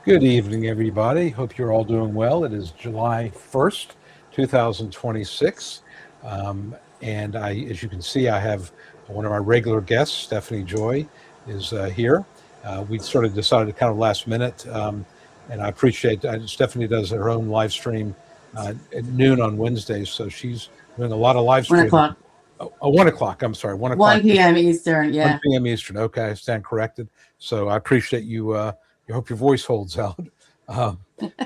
Good evening, everybody. Hope you're all doing well. It is July 1st, 2026. And as you can see, I have one of our regular guests, Stephanie Joy, is here. We sort of decided kind of last minute, and I appreciate Stephanie does her own live stream at noon on Wednesdays. So she's doing a lot of live One streaming. o'clock, Oh, 1 o'clock. I'm sorry, 1 o'clock. 1 p.m. Eastern. Yeah. 1 p.m. Eastern. Okay, I stand corrected. So I appreciate you. I hope your voice holds out. Um,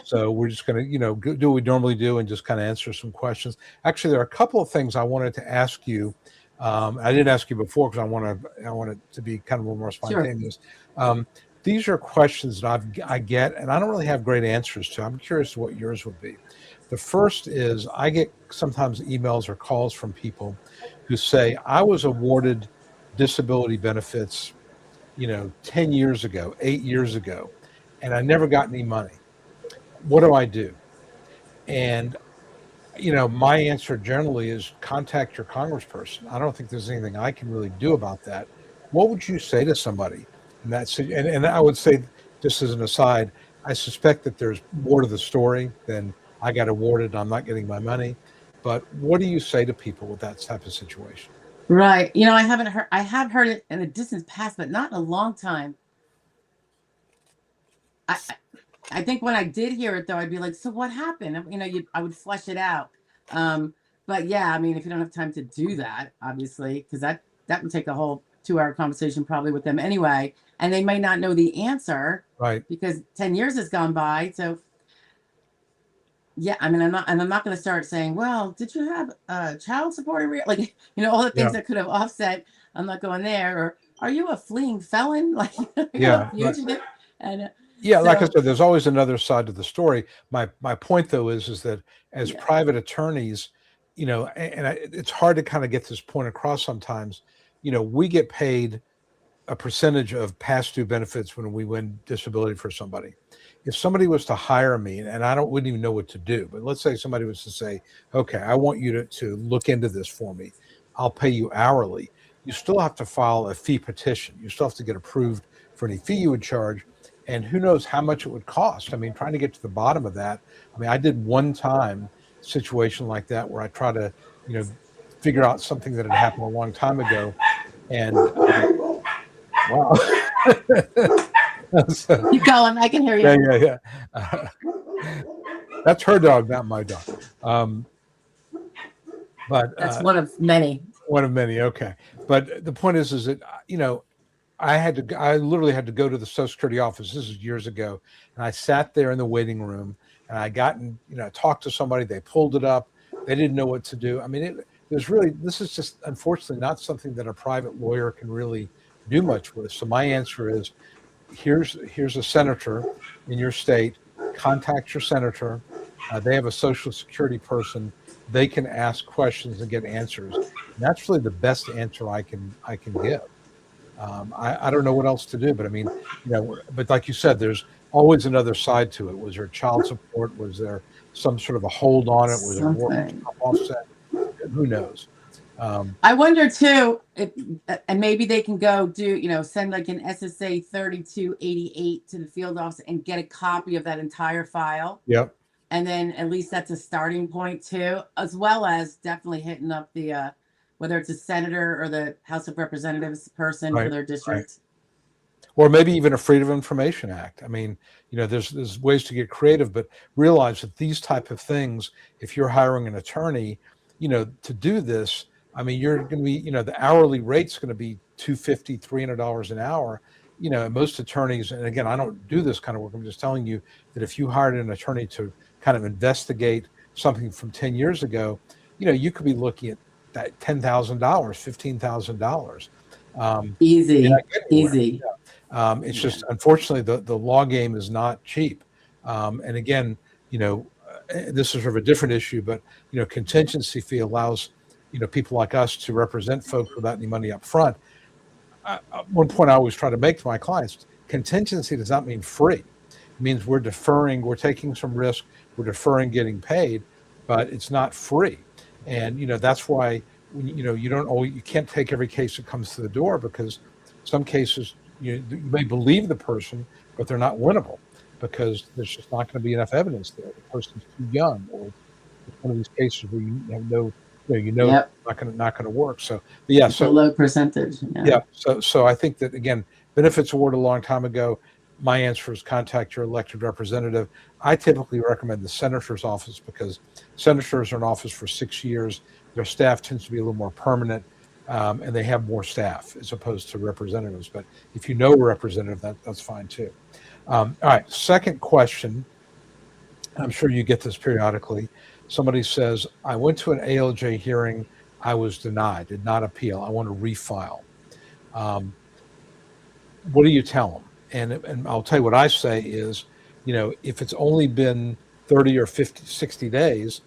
so we're just going to, do what we normally do and just kind of answer some questions. Actually, there are a couple of things I wanted to ask you. I didn't ask you before because I want it to be kind of a little more Sure. spontaneous. These are questions that I get, and I don't really have great answers to. I'm curious what yours would be. The first is I get sometimes emails or calls from people who say, I was awarded disability benefits, 10 years ago, 8 years ago, and I never got any money. What do I do? And, my answer generally is contact your congressperson. I don't think there's anything I can really do about that. What would you say to somebody? And I would say, just as an aside, I suspect that there's more to the story than I got awarded, I'm not getting my money. But what do you say to people with that type of situation? Right. I have heard it in the distant past, but not in a long time. I, I I think when I did hear it, though, I'd be like, so what happened? I would flesh it out. Um, but yeah, I mean, if you don't have time to do that, obviously, because that would take a whole 2 hour conversation probably with them anyway, and they may not know the answer Right. because 10 years has gone by. So yeah, I mean, I'm not going to start saying, well, did you have child support? Like, all the things Yeah. that could have offset. I'm not going there. Or are you a fleeing felon? Like, are you a Yeah. fugitive? And Yeah, like I so, said, there's always another side to the story. My point though is that as yeah, private attorneys, it's hard to kind of get this point across sometimes. We get paid a percentage of past due benefits when we win disability for somebody. If somebody was to hire me, and I wouldn't even know what to do, but let's say somebody was to say, okay, I want you to look into this for me. I'll pay you hourly. You still have to file a fee petition. You still have to get approved for any fee you would charge. And who knows how much it would cost. I mean, trying to get to the bottom of that. I mean, I did one time situation like that where I try to, figure out something that had happened a long time ago. And wow. So, keep going. I can hear yeah, you. yeah, yeah. Uh, that's her dog, not my dog. Um, but That's one of many. one of many. Okay, but the point is that I literally had to go to the Social Security office. This is years ago, and I sat there in the waiting room, and I got and talked to somebody. They pulled it up. They didn't know what to do. I mean, this is just unfortunately not something that a private lawyer can really do much with. So my answer is, here's a senator in your state. Contact your senator. They have a Social Security person. They can ask questions and get answers. And that's really the best answer I can give. I don't know what else to do, but I mean, but like you said, there's always another side to it. Was there child support? Was there some sort of a hold on it? Was there more Something. offset? Who knows? I wonder too, and maybe they can go send like an SSA 3288 to the field office and get a copy of that entire file. Yep. And then at least that's a starting point too, as well as definitely hitting up the whether it's a senator or the House of Representatives person for Right. their Right. district. Or maybe even a Freedom of Information Act. I mean, there's ways to get creative, but realize that these type of things, if you're hiring an attorney, to do this, I mean, you're going to be, the hourly rate's going to be $250, $300 an hour. Most attorneys, and again, I don't do this kind of work. I'm just telling you that if you hired an attorney to kind of investigate something from 10 years ago, you could be looking at that $10,000, $15,000. May not Easy, get anywhere. easy. It's Yeah. just unfortunately the law game is not cheap. And again, this is sort of a different issue, but contingency fee allows people like us to represent folks without any money up front. One point I always try to make to my clients: contingency does not mean free. It means we're deferring, we're taking some risk, we're deferring getting paid, but it's not free. And that's why you can't take every case that comes to the door, because some cases you may believe the person, but they're not winnable. because there's just not going to be enough evidence there. The person's too young, or it's one of these cases where you have no, it's Yep. not going to work. So, but yeah, It's a so low percentage. yeah, Yeah. so I think that again, benefits awarded a long time ago. My answer is contact your elected representative. I typically recommend the senator's office because senators are in office for 6 years. Their staff tends to be a little more permanent, and they have more staff as opposed to representatives. But if you know a representative, that's fine too. All right, second question. I'm sure you get this periodically. Somebody says, I went to an ALJ hearing. I was denied, did not appeal. I want to refile. Um, what do you tell them? And I'll tell you what I say is, if it's only been 30 or 50, 60 days,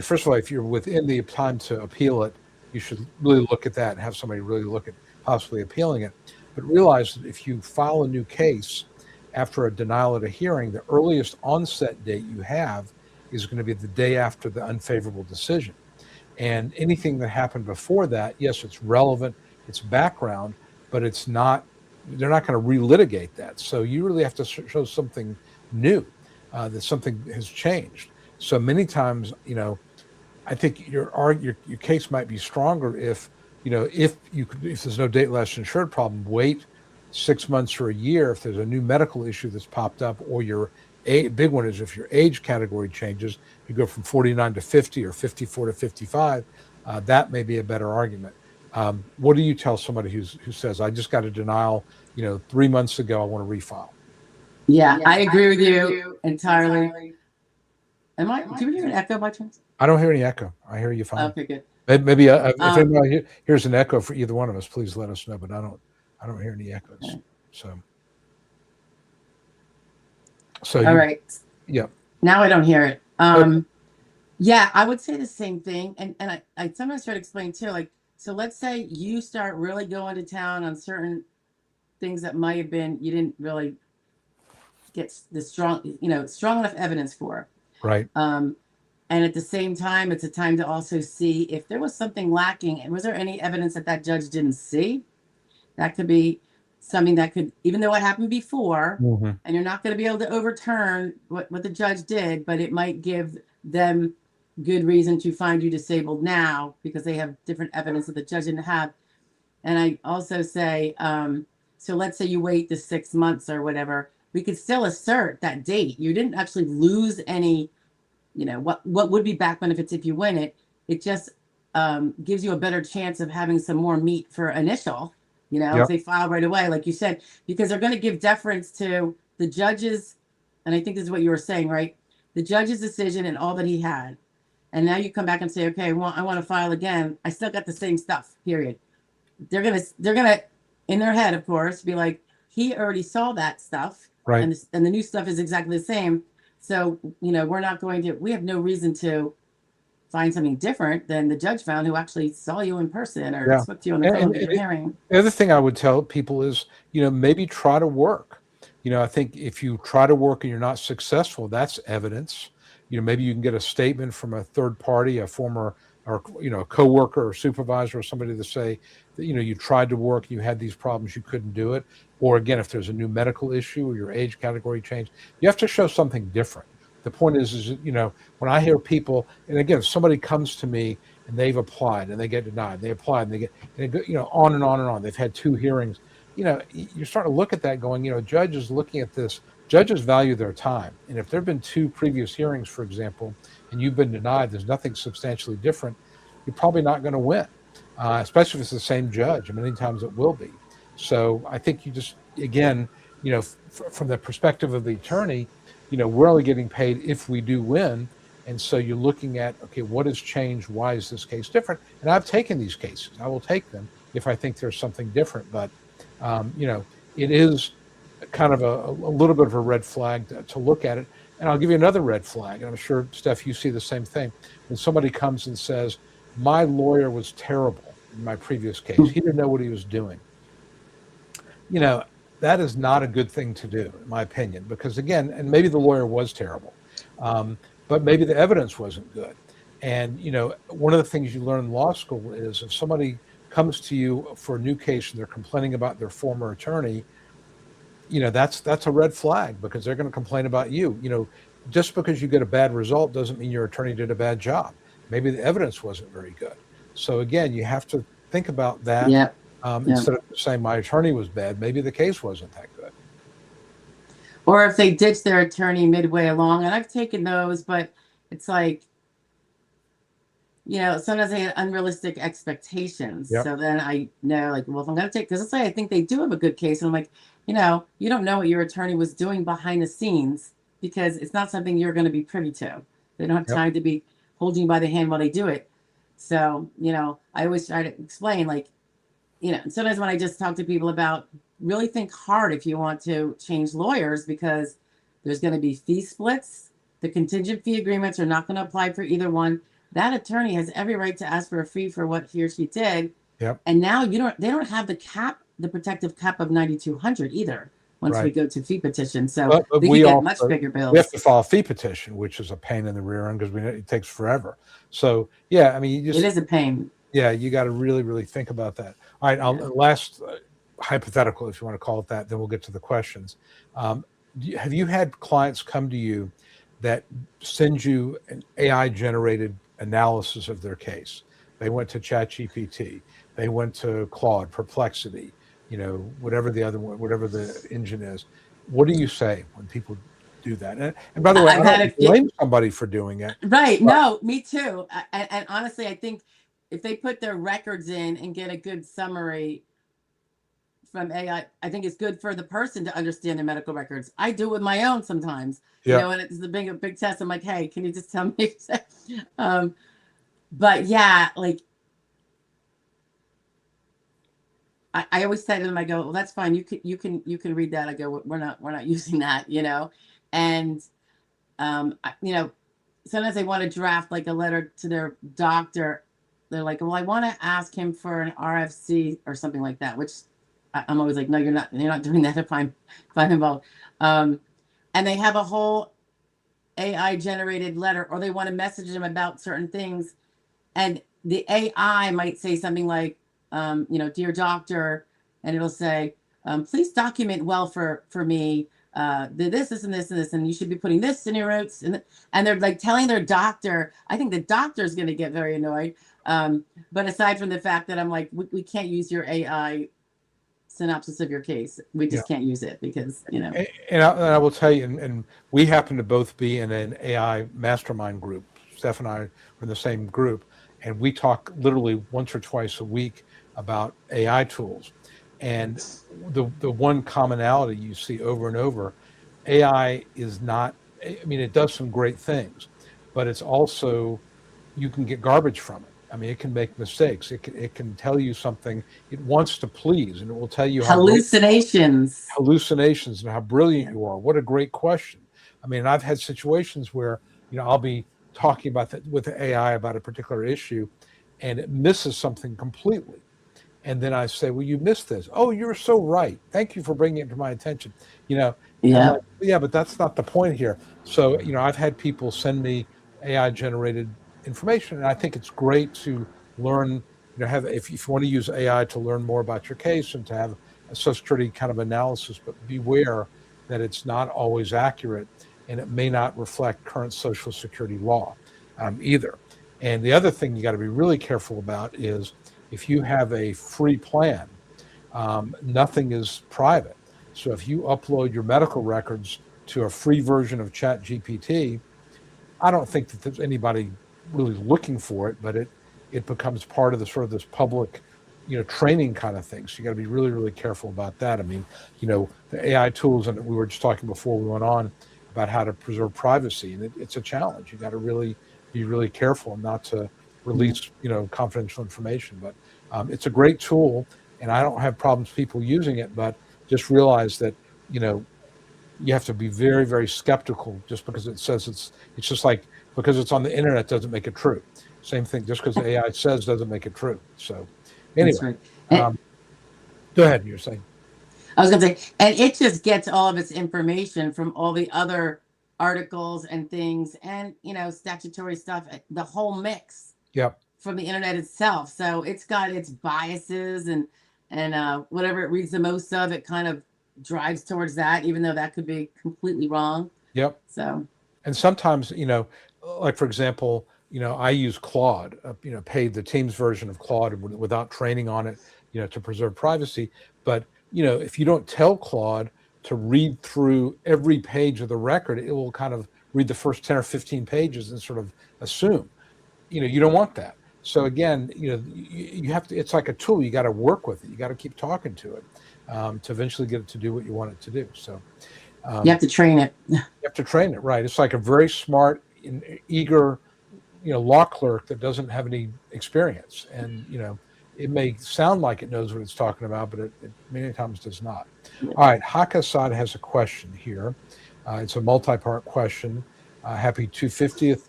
first of all, if you're within the time to appeal it, you should really look at that and have somebody really look at possibly appealing it. But realize that if you file a new case after a denial at a hearing, the earliest onset date you have is going to be the day after the unfavorable decision. And anything that happened before that, yes, it's relevant, it's background, but they're not going to relitigate that. So you really have to show something new, that something has changed. So many times, I think your case might be stronger if there's no date less insured problem, wait 6 months or a year if there's a new medical issue that's popped up, or big one is if your age category changes, you go from 49 to 50 or 54 to 55, that may be a better argument. What do you tell somebody who says, I just got a denial, 3 months ago, I want to refile? Yeah, I agree with you entirely. Do you hear an echo by chance? I don't hear any echo. I hear you fine. Okay, good. Maybe if anybody hears an echo for either one of us, please let us know. But I don't hear any echoes. Okay. So all right. Yeah. Now I don't hear it. Okay. Yeah, I would say the same thing. And I sometimes try to explain too, like, so let's say you start really going to town on certain things that might have been, you didn't really get the strong enough evidence for. Right. And at the same time, it's a time to also see if there was something lacking. And was there any evidence that judge didn't see? That could be something that could, even though it happened before, and you're not going to be able to overturn what the judge did, but it might give them good reason to find you disabled now because they have different evidence that the judge didn't have. And I also say, so let's say you wait the 6 months or whatever, we could still assert that date. You didn't actually lose any, what would be back benefits if you win it. It just gives you a better chance of having some more meat for initial, if they file right away, like you said, because they're going to give deference to the judge's, and I think this is what you were saying, right? The judge's decision and all that he had. And now you come back and say, okay, well, I want to file again. I still got the same stuff, period. They're gonna, in their head, of course, be like, he already saw that stuff, right? And the new stuff is exactly the same. So we have no reason to find something different than the judge found, who actually saw you in person or spoke to you on the phone at the hearing. The other thing I would tell people is, maybe try to work. I think if you try to work and you're not successful, that's evidence. Maybe you can get a statement from a third party, a former, or a coworker or supervisor or somebody to say that you tried to work, you had these problems, you couldn't do it. Or again, if there's a new medical issue or your age category changed, you have to show something different. The point is when I hear people, and again, if somebody comes to me and they've applied and they get denied, they apply and they get, on and on and on. They've had 2 hearings. You're starting to look at that going, judges looking at this. Judges value their time. And if there have been 2 previous hearings, for example, and you've been denied, there's nothing substantially different, you're probably not going to win, especially if it's the same judge. Many times it will be. So I think you just, again, from the perspective of the attorney, we're only getting paid if we do win. And so you're looking at, okay, what has changed? Why is this case different? And I've taken these cases. I will take them if I think there's something different. But, it is kind of a little bit of a red flag to look at it. And I'll give you another red flag. And I'm sure, Steph, you see the same thing. When somebody comes and says, my lawyer was terrible in my previous case, he didn't know what he was doing. That is not a good thing to do, in my opinion, because again, and maybe the lawyer was terrible, but maybe the evidence wasn't good. And, one of the things you learn in law school is if somebody comes to you for a new case and they're complaining about their former attorney, that's a red flag because they're going to complain about you. Just because you get a bad result doesn't mean your attorney did a bad job. Maybe the evidence wasn't very good. So again, you have to think about that. Yep. Yep. Instead of saying my attorney was bad, maybe the case wasn't that good. Or if they ditch their attorney midway along, and I've taken those, but it's like, sometimes they have unrealistic expectations. Yep. So then I know, like, well, if I'm going to take, because let's say I think they do have a good case, and I'm like, you don't know what your attorney was doing behind the scenes because it's not something you're going to be privy to. They don't have Yep. time to be holding you by the hand while they do it. So, I always try to explain, like, sometimes when I just talk to people about really think hard if you want to change lawyers, because there's going to be fee splits. The contingent fee agreements are not going to apply for either one. That attorney has every right to ask for a fee for what he or she did. Yep. And now they don't have the protective cap of 9,200 either once we go to fee petition. So but they we get also, much bigger bills. we have to file a fee petition, which is a pain in the rear end because it takes forever. So yeah, I mean, it is a pain. Yeah, you got to really, really think about that. All right, last hypothetical, if you want to call it that, then we'll get to the questions. Have you had clients come to you that send you an AI-generated analysis of their case? They went to ChatGPT, they went to Claude, Perplexity, whatever the engine is. What do you say when people do that? And by the way, I don't blame somebody for doing it. Right. No, me too. And honestly, I think if they put their records in and get a good summary from AI, I think it's good for the person to understand their medical records. I do it with my own sometimes, and it's a big test. I'm like, hey, can you just tell me? But yeah, like I always say to them, I go, well, that's fine. You can read that. I go, we're not using that, and sometimes they want to draft like a letter to their doctor. They're like, well, I want to ask him for an RFC or something like that, which I'm always like, no, you're not doing that if I'm involved. And they have a whole AI generated letter, or they want to message them about certain things. And the AI might say something like, dear doctor, and it'll say, please document well for me, this and this and this, and you should be putting this in your notes. And they're like telling their doctor. I think the doctor is going to get very annoyed. But aside from the fact that I'm like, we can't use your AI synopsis of your case. We just can't use it because, And I will tell you, and we happen to both be in an AI mastermind group. Steph and I are in the same group, and we talk literally once or twice a week about AI tools. And the one commonality you see over and over, AI is not, I mean, it does some great things, but it's also, you can get garbage from it. I mean, it can make mistakes. It can tell you something. It wants to please, and it will tell you hallucinations and how brilliant you are. What a great question. I mean, I've had situations where, I'll be talking about that with the AI about a particular issue, and it misses something completely. And then I say, well, you missed this. Oh, you're so right. Thank you for bringing it to my attention. Yeah. Like, yeah, but that's not the point here. So, I've had people send me AI generated information, and I think it's great to learn, if you want to use AI to learn more about your case and to have a Social Security kind of analysis, but beware that it's not always accurate, and it may not reflect current Social Security law either. And the other thing you got to be really careful about is if you have a free plan, nothing is private. So if you upload your medical records to a free version of ChatGPT, I don't think that there's anybody really looking for it, but it becomes part of the sort of this public, training kind of thing. So you got to be really, really careful about that. I mean, the AI tools, and we were just talking before we went on about how to preserve privacy, and it's a challenge. You got to really be really careful not to release, confidential information. But it's a great tool, and I don't have problems people using it, but just realize that, you have to be very, very skeptical just because it says it's just like, because it's on the internet doesn't make it true. Same thing, just because the AI says doesn't make it true. So anyway, right. Go ahead, you're saying. I was going to say, and it just gets all of its information from all the other articles and things and, statutory stuff, the whole mix. Yep. From the internet itself. So it's got its biases and whatever it reads the most of, it kind of drives towards that, even though that could be completely wrong. Yep. So, And sometimes, like for example, I use Claude, paid the Teams version of Claude without training on it, to preserve privacy. But, if you don't tell Claude to read through every page of the record, it will kind of read the first 10 or 15 pages and sort of assume, you don't want that. So again, you have to, it's like a tool. You got to work with it. You got to keep talking to it to eventually get it to do what you want it to do. So you have to train it. you have to train it, right? It's like a very smart, eager, law clerk that doesn't have any experience, and it may sound like it knows what it's talking about, but it many times does not. All right, Hakasad has a question here. It's a multi-part question. Happy 250th,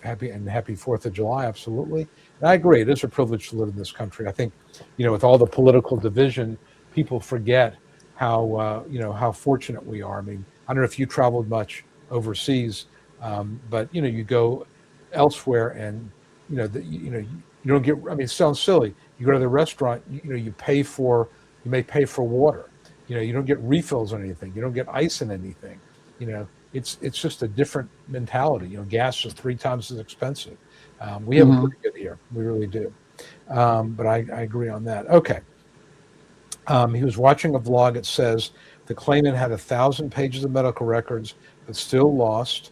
happy 4th of July, absolutely. And I agree, it is a privilege to live in this country. I think, with all the political division, people forget how fortunate we are. I mean, I don't know if you traveled much overseas, but you go elsewhere, and you don't get. I mean, it sounds silly. You go to the restaurant, you may pay for water. You don't get refills on anything. You don't get ice in anything. It's just a different mentality. Gas is 3 times as expensive. We have it pretty good here. We really do. But I agree on that. Okay. He was watching a vlog. It says the claimant had 1,000 pages of medical records, but still lost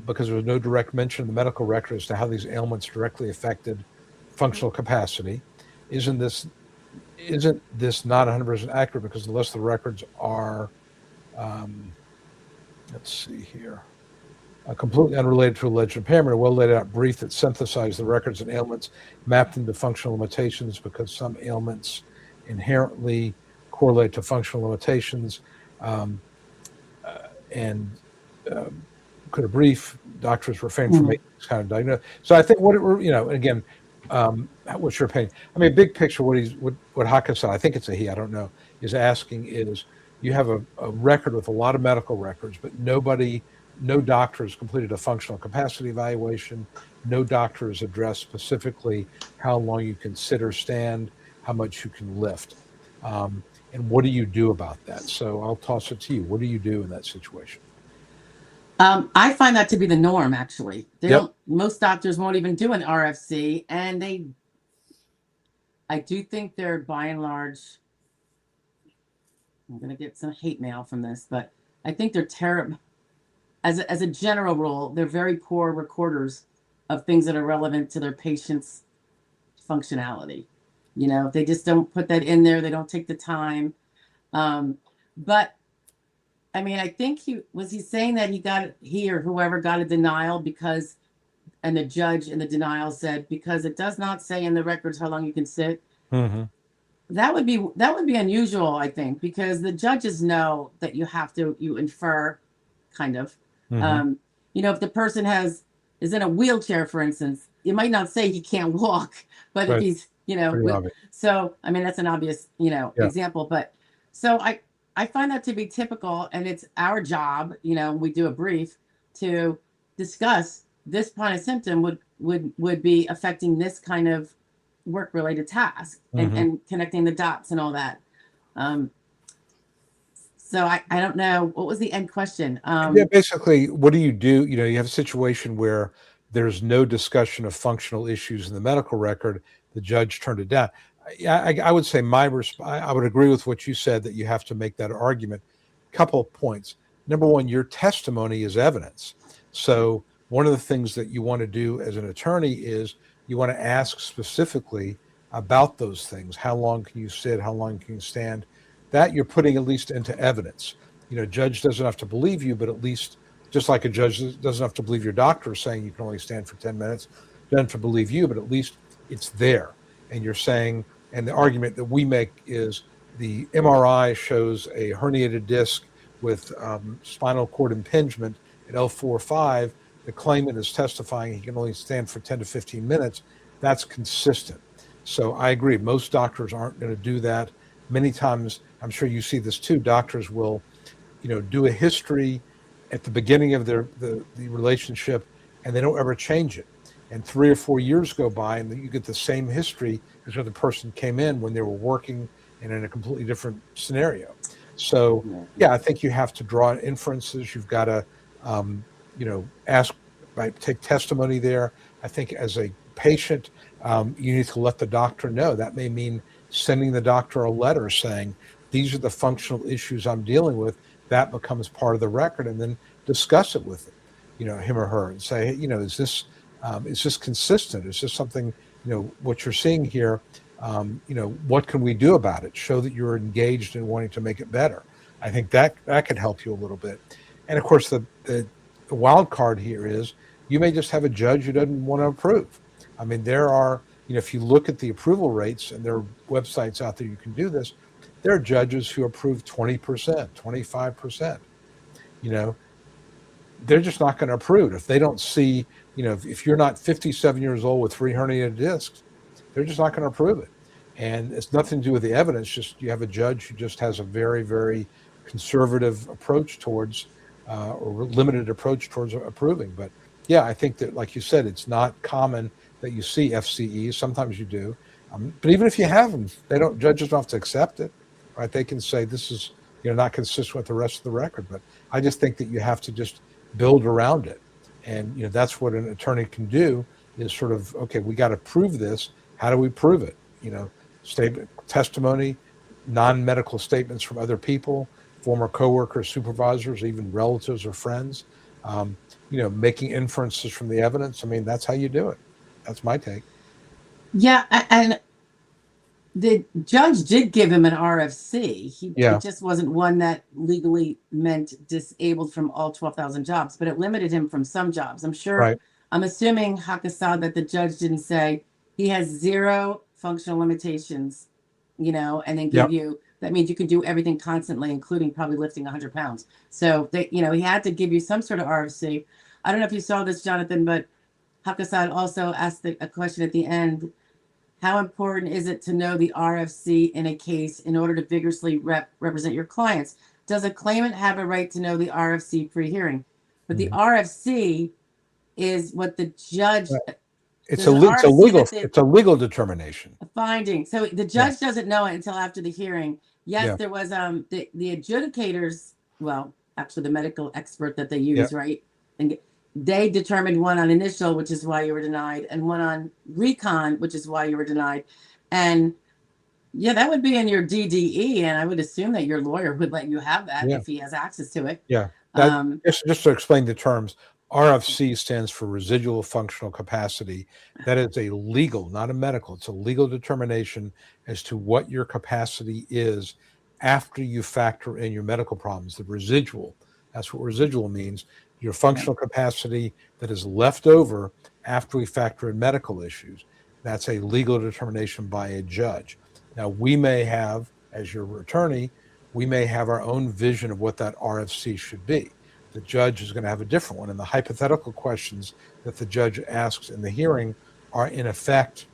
because there was no direct mention in the medical record as to how these ailments directly affected functional capacity. Isn't this not 100% accurate? Because the rest of the records are, let's see here, completely unrelated to alleged impairment, a well laid out brief that synthesized the records and ailments mapped into functional limitations because some ailments inherently correlate to functional limitations, and could a brief doctors refrain from making this kind of diagnosis. So I think again, what's your opinion? I mean, big picture, what Haka said, I think it's a he, I don't know, is asking is, you have a record with a lot of medical records, but no doctor has completed a functional capacity evaluation. No doctor has addressed specifically how long you can sit or stand, how much you can lift. And what do you do about that? So I'll toss it to you. What do you do in that situation? I find that to be the norm, actually. Most doctors won't even do an RFC, and I do think they're, by and large, I'm going to get some hate mail from this, but I think they're terrible. As a general rule, they're very poor recorders of things that are relevant to their patient's functionality. They just don't put that in there. They don't take the time. But I mean, I think he's saying that he or whoever got a denial and the judge in the denial said, because it does not say in the records how long you can sit. Mm-hmm. That would be unusual, I think, because the judges know that you infer, kind of. Mm-hmm. If the person is in a wheelchair, for instance, it might not say he can't walk, but right. If he's, so I mean, that's an obvious, example. But so I find that to be typical, and it's our job, we do a brief to discuss this kind of symptom would be affecting this kind of work-related task, and connecting the dots and all that. So I don't know. What was the end question? Yeah, basically, what do? You have a situation where there's no discussion of functional issues in the medical record. The judge turned it down. I would say I would agree with what you said, that you have to make that argument. Couple of points. Number one, your testimony is evidence. So one of the things that you want to do as an attorney is you want to ask specifically about those things. How long can you sit? How long can you stand? That you're putting at least into evidence. Judge doesn't have to believe you, but at least, just like a judge doesn't have to believe your doctor saying you can only stand for 10 minutes, doesn't have to believe you, but at least it's there. And you're saying, and the argument that we make is the MRI shows a herniated disc with spinal cord impingement at L4-5. The claimant is testifying he can only stand for 10 to 15 minutes. That's consistent. So I agree. Most doctors aren't going to do that. Many times, I'm sure you see this too, doctors will, do a history at the beginning of the relationship, and they don't ever change it. And 3 or 4 years go by, and you get the same history as when the person came in when they were working and in a completely different scenario. So, Yeah. yeah, I think you have to draw inferences. You've got to, ask, right, take testimony there. I think as a patient, you need to let the doctor know. That may mean sending the doctor a letter saying, these are the functional issues I'm dealing with. That becomes part of the record, and then discuss it with him or her, and say, hey, is this consistent? Is this something, what you're seeing here? What can we do about it? Show that you're engaged in wanting to make it better. I think that could help you a little bit. And of course, the wild card here is you may just have a judge who doesn't want to approve. I mean, there are, if you look at the approval rates, and there are websites out there you can do this, there are judges who approve 20%, 25%. They're just not going to approve if they don't see, if you're not 57 years old with 3 herniated discs, they're just not going to approve it. And it's nothing to do with the evidence, just you have a judge who just has a very, very conservative approach towards, or limited approach towards approving. But yeah, I think that, like you said, it's not common that you see FCEs. Sometimes you do. But even if you have them, judges don't have to accept it, right? They can say this is, not consistent with the rest of the record. But I just think that you have to just build around it. And, that's what an attorney can do, is sort of, okay, we got to prove this. How do we prove it? Statement, testimony, non-medical statements from other people, former coworkers, supervisors, even relatives or friends, making inferences from the evidence. I mean, that's how you do it. That's my take. Yeah, and the judge did give him an RFC. It just wasn't one that legally meant disabled from all 12,000 jobs, but it limited him from some jobs. I'm sure. Right. I'm assuming, Hakasad, that the judge didn't say he has 0 functional limitations, and then give you, that means you can do everything constantly, including probably lifting 100 pounds. So he had to give you some sort of RFC. I don't know if you saw this, Jonathan, but Hakasad also asked a question at the end. How important is it to know the RFC in a case in order to vigorously represent your clients? Does a claimant have a right to know the RFC pre-hearing? But the RFC is what the judge. Right. It's a legal determination. A finding. So the judge doesn't know it until after the hearing. Yes, there was the adjudicators. Well, actually, the medical expert that they use, right? And they determined one on initial, which is why you were denied, and one on recon, which is why you were denied. And that would be in your DDE, and I would assume that your lawyer would let you have that if he has access to it. Yeah. Just to explain the terms, RFC stands for residual functional capacity. That is a legal, not a medical. It's a legal determination as to what your capacity is after you factor in your medical problems. The residual, that's what residual means. Your functional capacity that is left over after we factor in medical issues. That's a legal determination by a judge. Now, we may have, as your attorney, we may have our own vision of what that RFC should be. The judge is going to have a different one. And the hypothetical questions that the judge asks in the hearing are, in effect,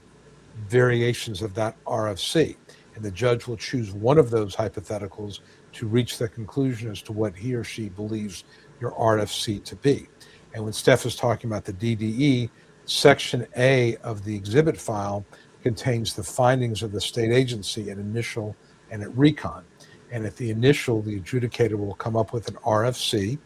variations of that RFC. And the judge will choose one of those hypotheticals to reach the conclusion as to what he or she believes your RFC to be. And when Steph is talking about the DDE, Section A of the exhibit file contains the findings of the state agency at initial and at recon. And at the initial, the adjudicator will come up with an RFC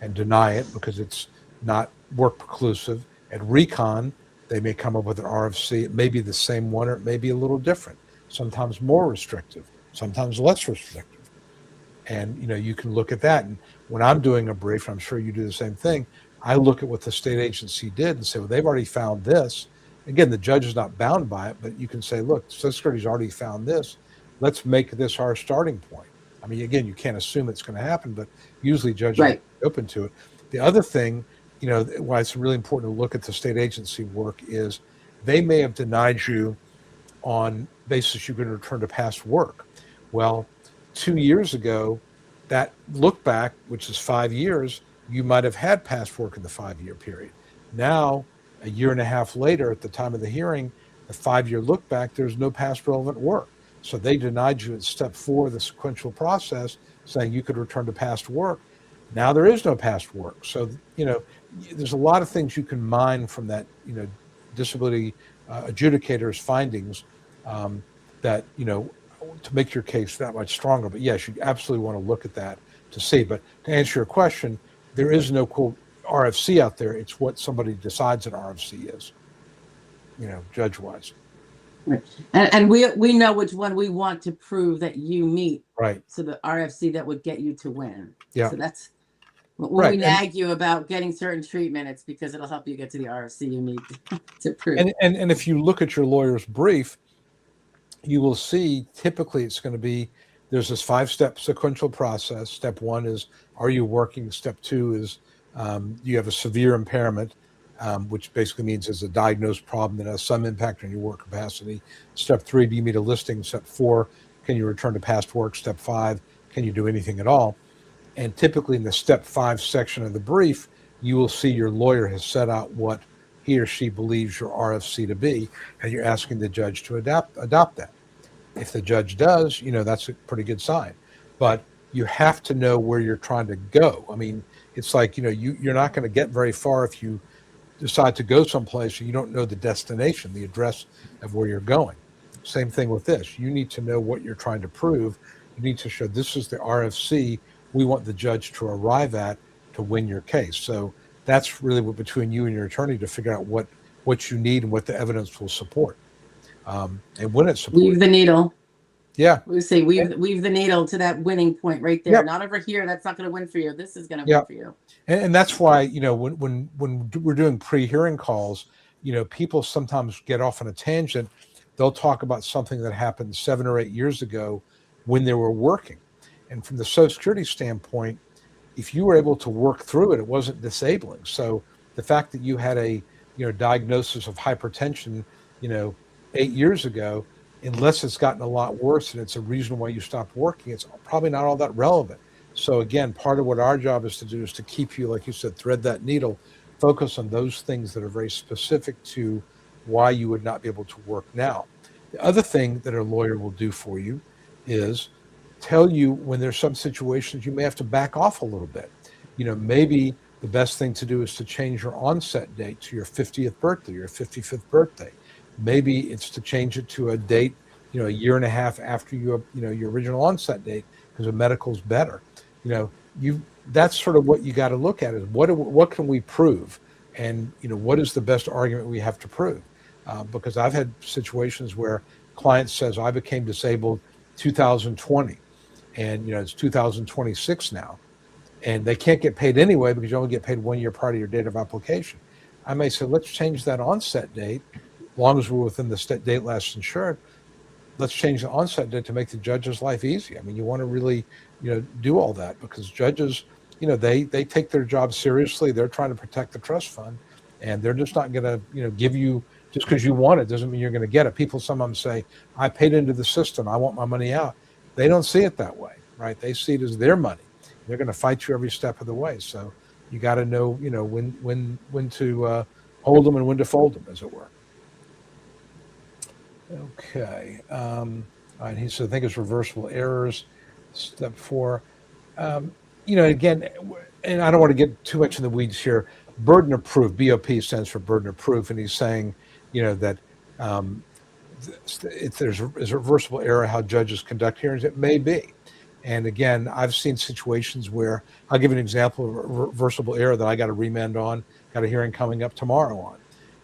and deny it because it's not work preclusive. At recon, they may come up with an RFC. It may be the same one, or it may be a little different, sometimes more restrictive, sometimes less restrictive. And, you can look at that. And when I'm doing a brief, I'm sure you do the same thing, I look at what the state agency did and say, well, they've already found this. Again, the judge is not bound by it, but you can say, look, Social Security's already found this. Let's make this our starting point. I mean, again, you can't assume it's going to happen, but usually judges are open to it. The other thing, why it's really important to look at the state agency work is they may have denied you on basis you can return to past work. Well, 2 years ago, that look back, which is 5 years, you might have had past work in the 5-year period. Now, a year and a half later, at the time of the hearing, the 5-year look back, there's no past relevant work. So they denied you at step 4 of the sequential process, saying you could return to past work. Now there is no past work. So, there's a lot of things you can mine from that, disability adjudicator's findings that, to make your case that much stronger. But yes, you absolutely want to look at that to see. But to answer your question, there is no quote RFC out there. It's what somebody decides an RFC is, judge wise. Right. And we know which one we want to prove that you meet. Right. So the RFC that would get you to win. Yeah. So that's when we nag you about getting certain treatment, it's because it'll help you get to the RFC you need to prove. And if you look at your lawyer's brief, you will see typically it's going to be, there's this 5-step sequential process. Step 1 is, are you working? Step 2 is, you have a severe impairment, which basically means there's a diagnosed problem that has some impact on your work capacity. Step 3, do you meet a listing? Step 4, can you return to past work? Step 5, can you do anything at all? And typically in the Step 5 section of the brief, you will see your lawyer has set out what he or she believes your RFC to be, and you're asking the judge to adopt that. If the judge does, that's a pretty good sign. But you have to know where you're trying to go. I mean, it's like, you're not going to get very far if you decide to go someplace and you don't know the destination, the address of where you're going. Same thing with this. You need to know what you're trying to prove. You need to show this is the RFC we want the judge to arrive at to win your case. So that's really what between you and your attorney to figure out what you need and what the evidence will support. And when it's supported. Weave the needle. Yeah. We say weave the needle to that winning point right there. Yep. Not over here. That's not going to win for you. This is going to win for you. And that's why, when we're doing pre-hearing calls, people sometimes get off on a tangent. They'll talk about something that happened 7 or 8 years ago when they were working. And from the Social Security standpoint, if you were able to work through it, it wasn't disabling. So the fact that you had a diagnosis of hypertension, 8 years ago, unless it's gotten a lot worse and it's a reason why you stopped working, it's probably not all that relevant. So again, part of what our job is to do is to keep you, like you said, thread that needle, focus on those things that are very specific to why you would not be able to work now. The other thing that a lawyer will do for you is tell you when there's some situations you may have to back off a little bit. Maybe the best thing to do is to change your onset date to your 50th birthday, your 55th birthday. Maybe it's to change it to a date, a year and a half after your original onset date, because the medical's better. That's sort of what you got to look at is what can we prove, and what is the best argument we have to prove? Because I've had situations where client says I became disabled 2020, and it's 2026 now, and they can't get paid anyway because you only get paid 1 year prior to your date of application. I may say, let's change that onset date. As long as we're within the date last insured, let's change the onset date to make the judge's life easy. I mean, you want to really, do all that because judges, they take their job seriously. They're trying to protect the trust fund, and they're just not going to, give you just because you want it doesn't mean you're going to get it. People sometimes say, I paid into the system. I want my money out. They don't see it that way, right? They see it as their money. They're going to fight you every step of the way. So you got to know, when to hold them and when to fold them, as it were. Okay. All right. He said, I think it's reversible errors. Step 4. Again, and I don't want to get too much in the weeds here. Burden of proof, BOP stands for burden of proof. And he's saying, that if there's a reversible error, how judges conduct hearings, it may be. And again, I've seen situations where I'll give an example of a reversible error that I got a remand on, got a hearing coming up tomorrow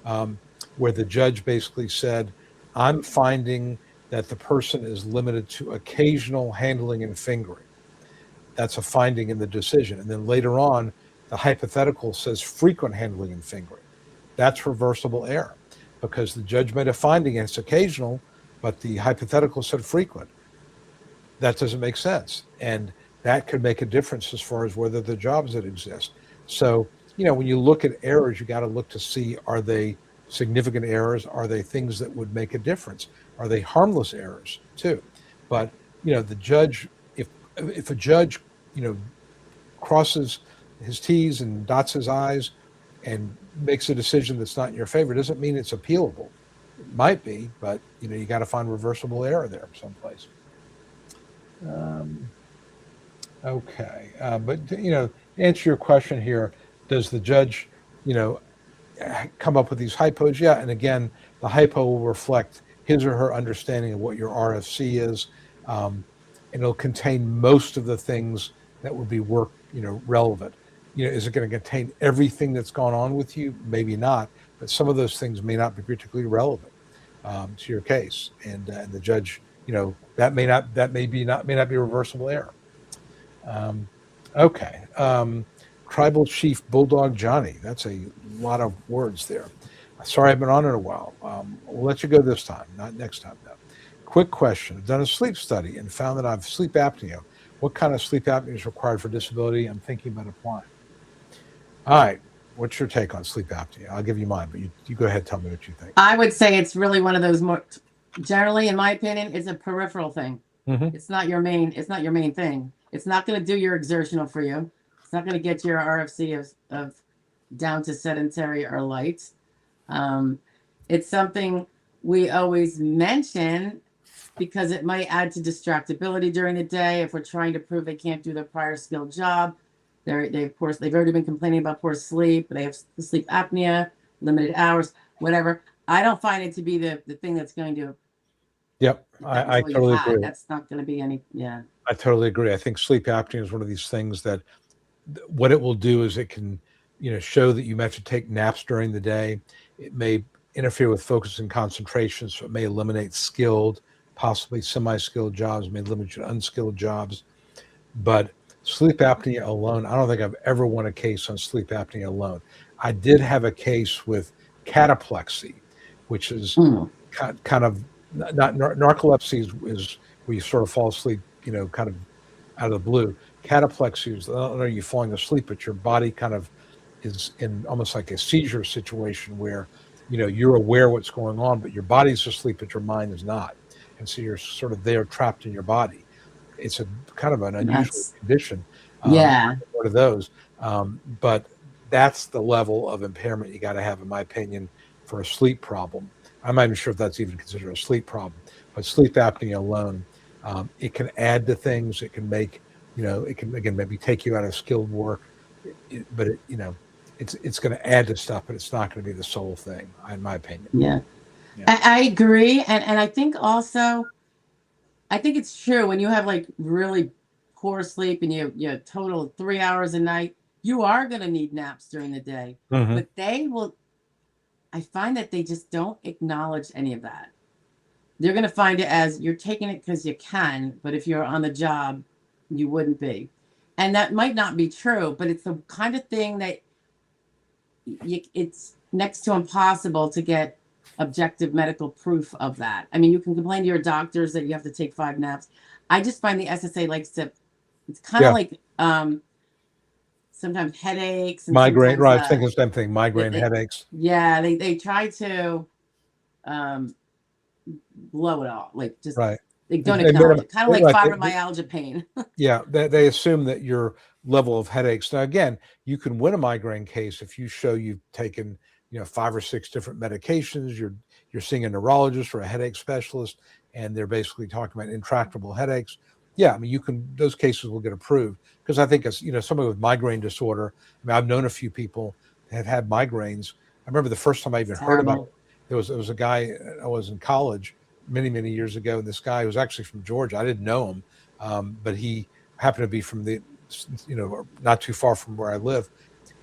on, where the judge basically said, I'm finding that the person is limited to occasional handling and fingering. That's a finding in the decision. And then later on, the hypothetical says frequent handling and fingering. That's reversible error because the judge made a finding and it's occasional, but the hypothetical said frequent. That doesn't make sense. And that could make a difference as far as whether the jobs that exist. So, when you look at errors, you got to look to see, are they significant errors? Are they things that would make a difference? Are they harmless errors too? But, the judge, if a judge, crosses his T's and dots his I's and makes a decision that's not in your favor, doesn't mean it's appealable. It might be, but, you got to find reversible error there someplace. Okay. But, to answer your question here, does the judge, come up with these hypos? Yeah. And again, the hypo will reflect his or her understanding of what your RFC is. and it'll contain most of the things that would be work, relevant. Is it going to contain everything that's gone on with you? Maybe not, but some of those things may not be particularly relevant to your case, and the judge, that may not be reversible error. Okay. Tribal Chief Bulldog Johnny. That's a lot of words there. Sorry, I've been on in a while. We'll let you go this time, not next time, though. Quick question. I've done a sleep study and found that I have sleep apnea. What kind of sleep apnea is required for disability? I'm thinking about applying. All right. What's your take on sleep apnea? I'll give you mine, but you go ahead and tell me what you think. I would say it's really one of those more, generally, in my opinion, it's a peripheral thing. Mm-hmm. It's not your main thing. It's not going to do your exertional for you. It's not going to get your RFC of down to sedentary or light. It's something we always mention because it might add to distractibility during the day. If we're trying to prove they can't do their prior skilled job, they've already been complaining about poor sleep. They have sleep apnea, limited hours, whatever. I don't find it to be the thing that's going to. Yep, I totally agree. That's not going to be any. Yeah, I totally agree. I think sleep apnea is one of these things that what it will do is it can, show that you have to take naps during the day. It may interfere with focus and concentration, so it may eliminate skilled, possibly semi-skilled jobs, it may limit you to unskilled jobs. But sleep apnea alone, I don't think I've ever won a case on sleep apnea alone. I did have a case with cataplexy, which is kind of not narcolepsy is where you sort of fall asleep, kind of out of the blue. Cataplexy is not only you falling asleep, but your body kind of is in almost like a seizure situation where, you're aware what's going on, but your body's asleep, but your mind is not. And so you're sort of there trapped in your body. It's a kind of an unusual condition. Yeah. One of those. But that's the level of impairment you got to have, in my opinion, for a sleep problem. I'm not even sure if that's even considered a sleep problem, but sleep apnea alone, it can add to things. It can make, it can, again, maybe take you out of skilled work, but it's going to add to stuff, but it's not going to be the sole thing, in my opinion. Yeah. I agree. And I think also, I think it's true when you have like really poor sleep and you total 3 hours a night, you are going to need naps during the day, but I find that they just don't acknowledge any of that. They're going to find it as you're taking it because you can, but if you're on the job, you wouldn't be. And that might not be true, but it's the kind of thing that it's next to impossible to get objective medical proof of that. I mean, you can complain to your doctors that you have to take 5 naps. I just find the SSA likes to, it's kind of like sometimes headaches. And migraine, right? I was thinking the same thing, migraine, headaches. Yeah, they try to blow it all, like just they don't acknowledge it. Kind of like fibromyalgia pain. Yeah, they assume that your level of headaches. Now, again, you can win a migraine case if you show you've taken 5 or 6 different medications. You're seeing a neurologist or a headache specialist, and they're basically talking about intractable headaches. Yeah, I mean, those cases will get approved because I think as somebody with migraine disorder. I mean, I've known a few people that have had migraines. I remember the first time I even heard about it. There was a guy, I was in college many years ago, and this guy was actually from Georgia. I didn't know him, but he happened to be from the not too far from where I live.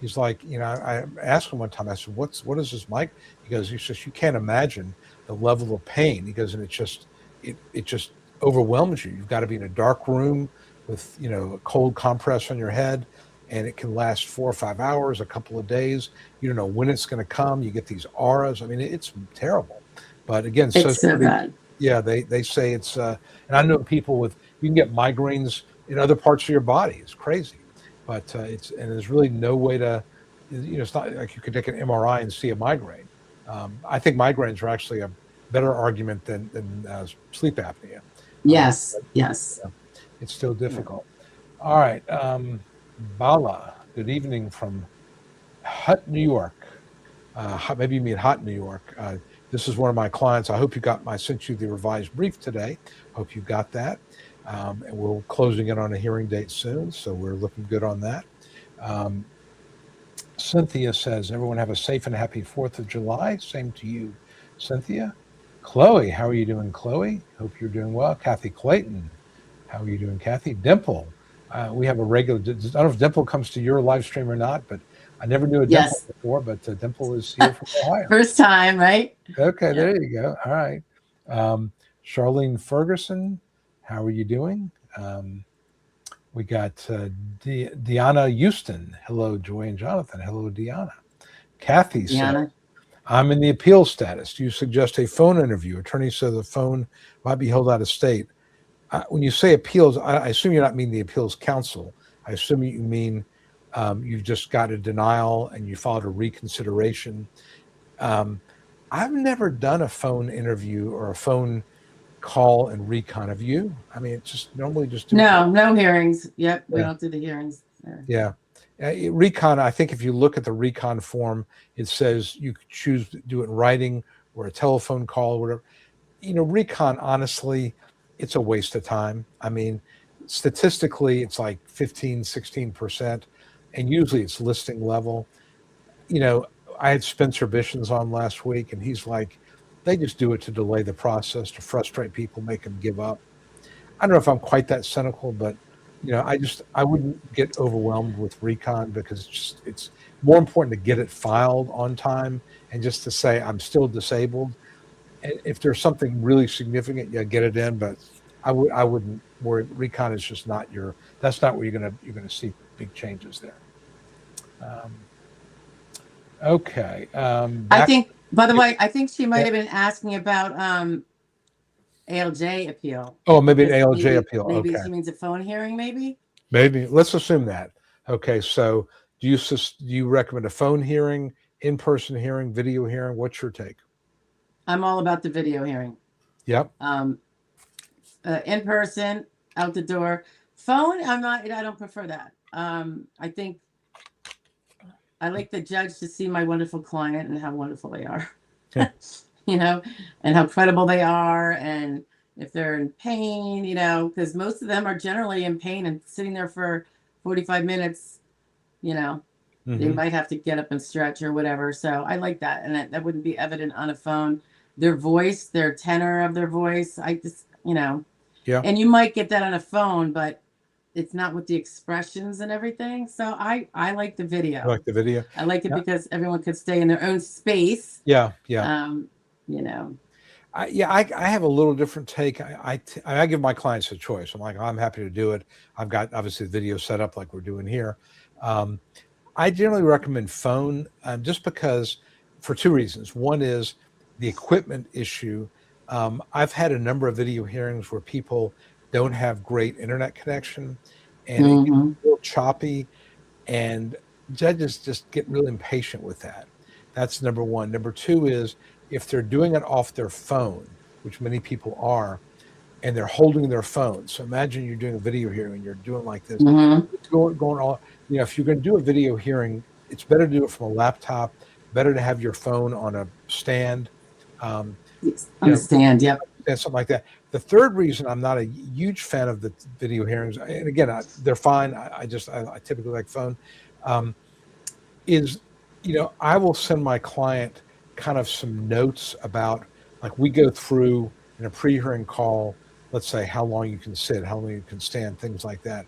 He's like, I asked him one time, I said, what is this mic? He says, you can't imagine the level of pain. He goes, and it just overwhelms you. You've got to be in a dark room with, a cold compress on your head, and it can last 4 or 5 hours, a couple of days. You don't know when it's going to come. You get these auras. I mean, it's terrible. But again, it's so bad. Yeah, they say it's, and I know people you can get migraines in other parts of your body. It's crazy. But there's really no way to, it's not like you could take an MRI and see a migraine. I think migraines are actually a better argument than sleep apnea. Yes. It's still difficult. All right. Bala, good evening from Hut, New York. Maybe you mean Hot, New York. This is one of my clients. I hope I sent you the revised brief today. Hope you got that. And we're closing in on a hearing date soon, so we're looking good on that. Cynthia says, everyone have a safe and happy 4th of July. Same to you, Cynthia. Chloe, how are you doing, Chloe? Hope you're doing well. Kathy Clayton, how are you doing, Kathy? Dimple, we have a regular. I don't know if Dimple comes to your live stream or not, but I never knew a Dimple Yes. before. But Dimple is here from Ohio. First time, right? Okay, Yeah. there you go. All right. Charlene Ferguson, how are you doing? We got Deanna Houston. Hello, Joy and Jonathan. Hello, Deanna. Kathy said, Deanna. I'm in the appeal status. Do you suggest a phone interview? Attorney said the phone might be held out of state. When you say appeals, I assume you're not meaning the appeals council. I assume you mean you've just got a denial and you filed a reconsideration. I've never done a phone interview or a phone call and recon. Have you? I mean, it's just normally just do it. No hearings. Yep, we Yeah. don't do the hearings there. Yeah. Recon, I think if you look at the recon form, it says you could choose to do it in writing or a telephone call or whatever. Recon, honestly, it's a waste of time. I mean, statistically, it's like 15, 16%, and usually it's listing level. I had Spencer Bishens on last week, and he's like, they just do it to delay the process, to frustrate people, make them give up. I don't know if I'm quite that cynical, but I wouldn't get overwhelmed with recon because it's more important to get it filed on time and just to say I'm still disabled. And if there's something really significant, yeah, get it in. But I wouldn't worry. Recon is just not that's not where you're gonna see big changes there. Okay. I think, by the way, I think she might have been asking about ALJ appeal. Oh, maybe an ALJ appeal. Maybe Okay. she means a phone hearing, maybe? Maybe. Let's assume that. Okay. So do you recommend a phone hearing, in-person hearing, video hearing? What's your take? I'm all about the video hearing. Yep. In person, out the door. Phone, I don't prefer that. I think I like the judge to see my wonderful client and how wonderful they are. Yeah. And how credible they are, and if they're in pain, because most of them are generally in pain and sitting there for 45 minutes, they might have to get up and stretch or whatever. So I like that. And that wouldn't be evident on a phone. Their voice, their tenor of their voice, I just, Yeah. And you might get that on a phone, but it's not with the expressions and everything. So I like the video. I like the video. I like it because everyone could stay in their own space. Yeah. I have a little different take. I give my clients a choice. I'm like, I'm happy to do it. I've got obviously the video set up like we're doing here. I generally recommend phone just because for two reasons. One is the equipment issue. I've had a number of video hearings where people don't have great internet connection and it gets a little choppy, and judges just get real impatient with that. That's number one. Number two is if they're doing it off their phone, which many people are, and they're holding their phone. So imagine you're doing a video hearing and you're doing like this, going all, if you're going to do a video hearing, it's better to do it from a laptop, better to have your phone on a stand. Understand, yep. And something like that. The third reason I'm not a huge fan of the video hearings, and again, they're fine. I typically like phone, is, I will send my client kind of some notes about, like we go through in a pre-hearing call, let's say how long you can sit, how long you can stand, things like that.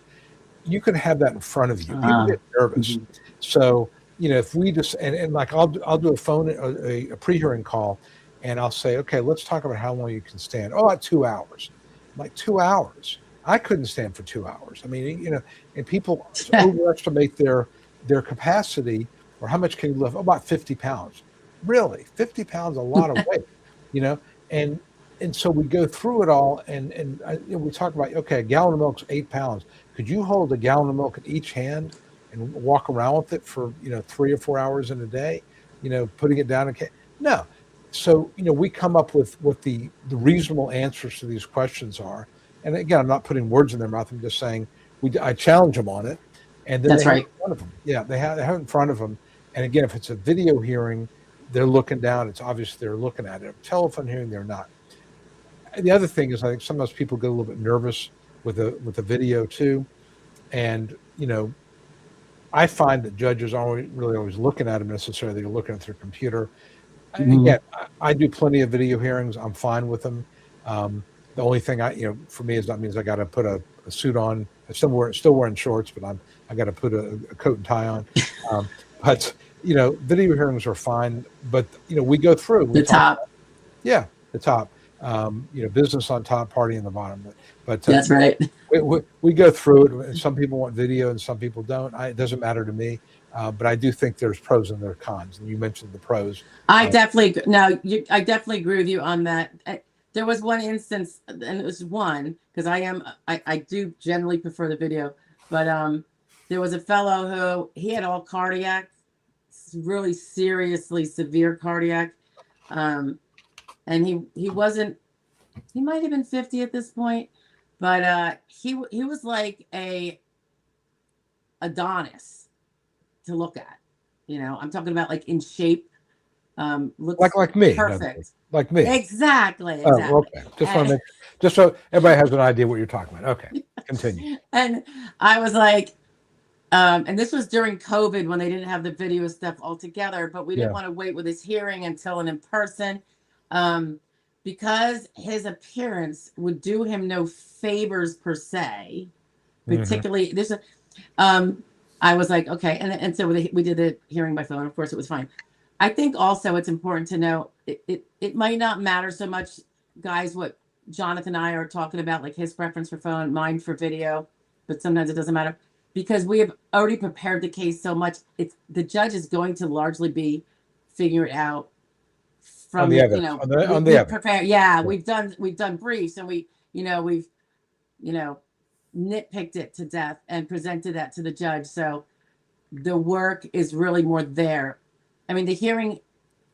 You can have that in front of you. People get nervous. So, if we just, and like I'll do a pre-hearing call, and I'll say, okay, let's talk about how long you can stand. Oh, about 2 hours. I'm like, 2 hours? I couldn't stand for 2 hours. I mean, and people overestimate their capacity, or how much can you lift? Oh, about 50 pounds. Really? 50 pounds, a lot of weight, and so we go through it all, and we talk about, okay, a gallon of milk's 8 pounds. Could you hold a gallon of milk in each hand and walk around with it for 3 or 4 hours in a day? Putting it down. No. So we come up with what the reasonable answers to these questions are. And again, I'm not putting words in their mouth. I'm just saying I challenge them on it, and then that's they right. have it in front of them. Yeah, they have it in front of them. And again, if it's a video hearing, they're looking down. It's obvious they're looking at it. A telephone hearing, they're not. And the other thing is, I think sometimes people get a little bit nervous with a video too, and I find that judges aren't really always looking at them necessarily. They're looking at their computer. Mhm. Again, I do plenty of video hearings. I'm fine with them. The only thing for me is that means I got to put a suit on. I still wearing shorts, but I got to put a coat and tie on. Um, but video hearings are fine. But we go through. We The talk. top. Yeah, the top. Business on top, party in the bottom. But That's right. we go through it. And some people want video, and some people don't. It doesn't matter to me. But I do think there's pros and there's cons. And you mentioned the pros. I definitely I definitely agree with you on that. There was one instance, and it was one because I do generally prefer the video, but there was a fellow who he had all cardiac, really seriously severe cardiac, and he wasn't, he might have been 50 at this point, but he was like a Adonis to look at. I'm talking about like in shape. Looks like me, perfect. like me. Exactly. Oh, okay. Just want to make just so everybody has an idea what you're talking about. Okay, continue. And I was like, and this was during COVID when they didn't have the video stuff all together, but we didn't want to wait with his hearing until an in person, because his appearance would do him no favors per se. Particularly, this. I was like, okay, and so we did the hearing by phone. Of course, it was fine. I think also it's important to know it might not matter so much, guys, what Jonathan and I are talking about, like his preference for phone, mine for video, but sometimes it doesn't matter because we have already prepared the case so much. It's the judge is going to largely be figured out from on the evidence. On the evidence. Prepare. Yeah, we've done briefs and we've nitpicked it to death and presented that to the judge. So the work is really more there. I mean, the hearing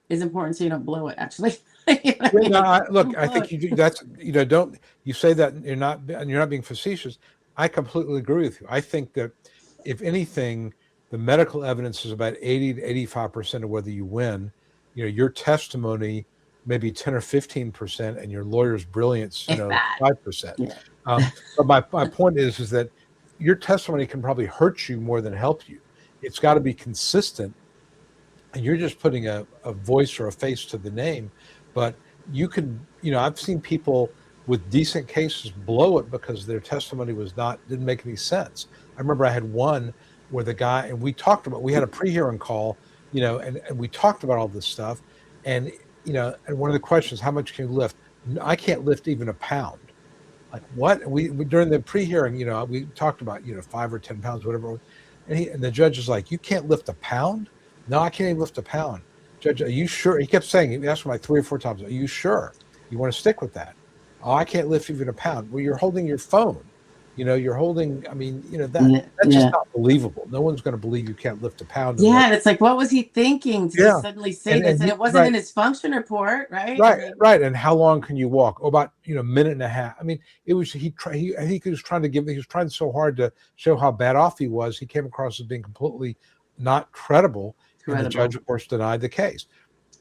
is important so you don't blow it, actually. Look, I think you do. That's don't you say that and you're not being facetious. I completely agree with you. I think that if anything, the medical evidence is about 80 to 85% of whether you win. Your testimony maybe 10 or 15%, and your lawyer's brilliance 5%. Yeah. But my point is that your testimony can probably hurt you more than help you. It's got to be consistent. And you're just putting a voice or a face to the name, but you can, I've seen people with decent cases blow it because their testimony didn't make any sense. I remember I had one where the guy, and we had a pre-hearing call, and we talked about all this stuff. And, and one of the questions, how much can you lift? I can't lift even a pound. Like what? We during the pre-hearing, we talked about, 5 or 10 pounds, whatever. And the judge is like, you can't lift a pound? No, I can't even lift a pound. Judge, are you sure? He kept saying, he asked me like 3 or 4 times, are you sure? You want to stick with that? Oh, I can't lift even a pound. Well, you're holding your phone. You're holding, that's just not believable. No one's going to believe you can't lift a pound. Yeah, it's like, what was he thinking to suddenly say this? And it wasn't in his function report, right? Right. And how long can you walk? Oh, about, a minute and a half. I mean, it was, he was trying so hard to show how bad off he was. He came across as being completely not credible. And the judge, of course, denied the case.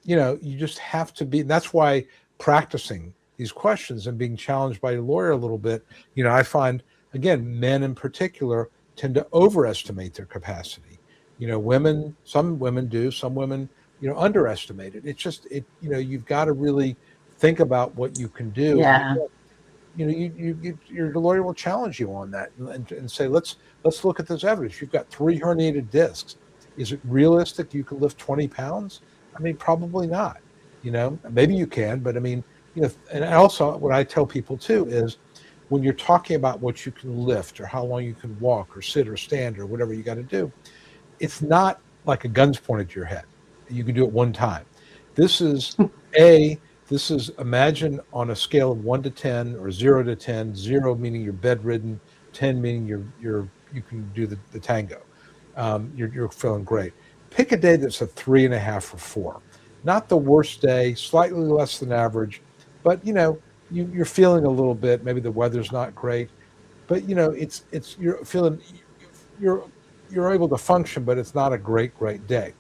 You just have to be. That's why practicing these questions and being challenged by a lawyer a little bit. I find, again, men in particular tend to overestimate their capacity. Some women do, some women, underestimate it. It's just, you've got to really think about what you can do. Yeah. Your lawyer will challenge you on that and say, let's look at this evidence. You've got 3 herniated discs. Is it realistic you can lift 20 pounds? I mean, probably not. Maybe you can, but I mean, and also what I tell people too is when you're talking about what you can lift or how long you can walk or sit or stand or whatever you got to do, it's not like a gun's pointed to your head. You can do it one time. This is imagine on a scale of 1 to 10 or 0 to 10, 0 meaning you're bedridden, 10 meaning you can do the tango. You're feeling great. Pick a day that's a 3.5 or 4. Not the worst day, slightly less than average, but you're feeling a little bit. Maybe the weather's not great, but you're feeling you're able to function, but it's not a great day.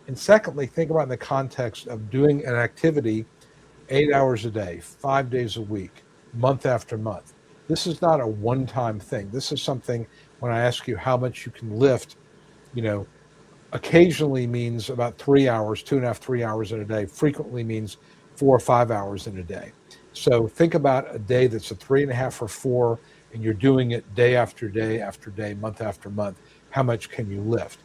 And secondly, think about in the context of doing an activity 8 hours a day, 5 days a week, month after month. This is not a one-time thing. This is something when I ask you how much you can lift, occasionally means about 3 hours, 2.5, 3 hours in a day. Frequently means 4 or 5 hours in a day. So think about a day that's a 3.5 or 4, and you're doing it day after day after day, month after month. How much can you lift?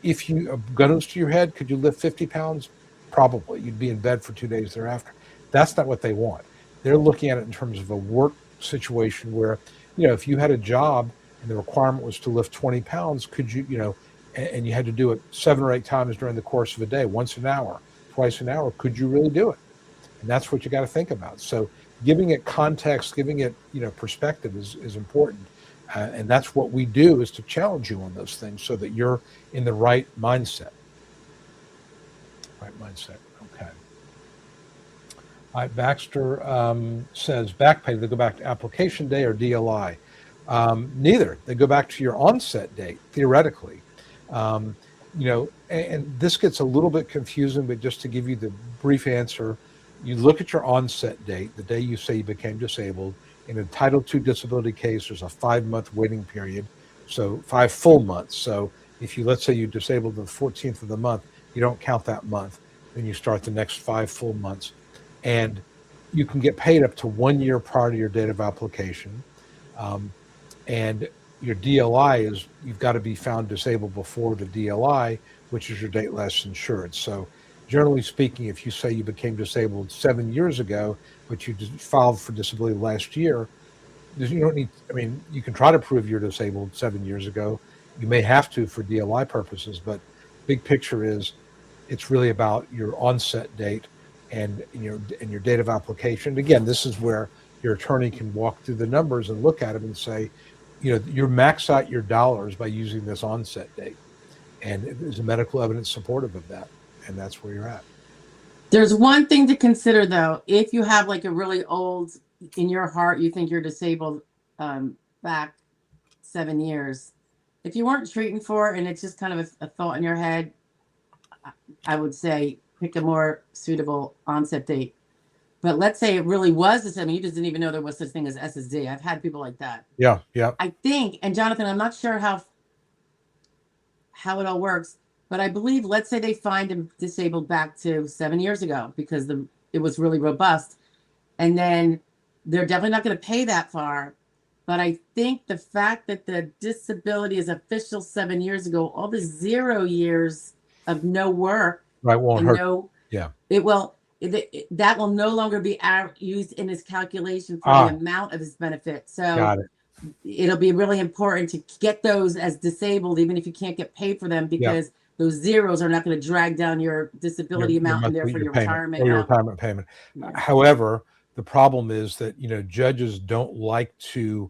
If you guns to your head, could you lift 50 pounds? Probably. You'd be in bed for 2 days thereafter. That's not what they want. They're looking at it in terms of a work situation where, if you had a job and the requirement was to lift 20 pounds, could you, and you had to do it 7 or 8 times during the course of a day, once an hour, twice an hour, could you really do it? And that's what you got to think about. So giving it context, giving it, perspective is important. And that's what we do, is to challenge you on those things so that you're in the right mindset. Right mindset. Okay. All right. Baxter says back pay, they go back to application day or DLI? Neither. They go back to your onset date, theoretically. And this gets a little bit confusing, but just to give you the brief answer, you look at your onset date, the day you say you became disabled. In a Title II disability case, there's a 5-month waiting period, so 5 full months. So if let's say you disabled on the 14th of the month, you don't count that month. Then you start the next 5 full months. And you can get paid up to 1 year prior to your date of application. And your DLI is, you've got to be found disabled before the DLI, which is your date last insured. So generally speaking, if you say you became disabled 7 years ago, but you filed for disability last year, you don't need, you can try to prove you're disabled 7 years ago. You may have to for DLI purposes, but big picture is it's really about your onset date and your date of application. Again, this is where your attorney can walk through the numbers and look at them and say, you max out your dollars by using this onset date. And there's medical evidence supportive of that. And that's where you're at. There's one thing to consider, though. If you have like a really old, in your heart, you think you're disabled back 7 years, if you weren't treating for it and it's just kind of a thought in your head, I would say pick a more suitable onset date. But let's say it really was this. You just didn't even know there was such thing as SSD. I've had people like that. Yeah. I think, and Jonathan, I'm not sure how it all works, but I believe, let's say they find him disabled back to 7 years ago because it was really robust. And then they're definitely not going to pay that far. But I think the fact that the disability is official 7 years ago, all the 0 years of no work, right, won't hurt. It will. That will no longer be used in his calculation for the amount of his benefit. So it'll be really important to get those as disabled, even if you can't get paid for them, because those zeros are not going to drag down your disability amount and therefore your retirement. Or your retirement payment. Yeah. However, the problem is that, judges don't like to,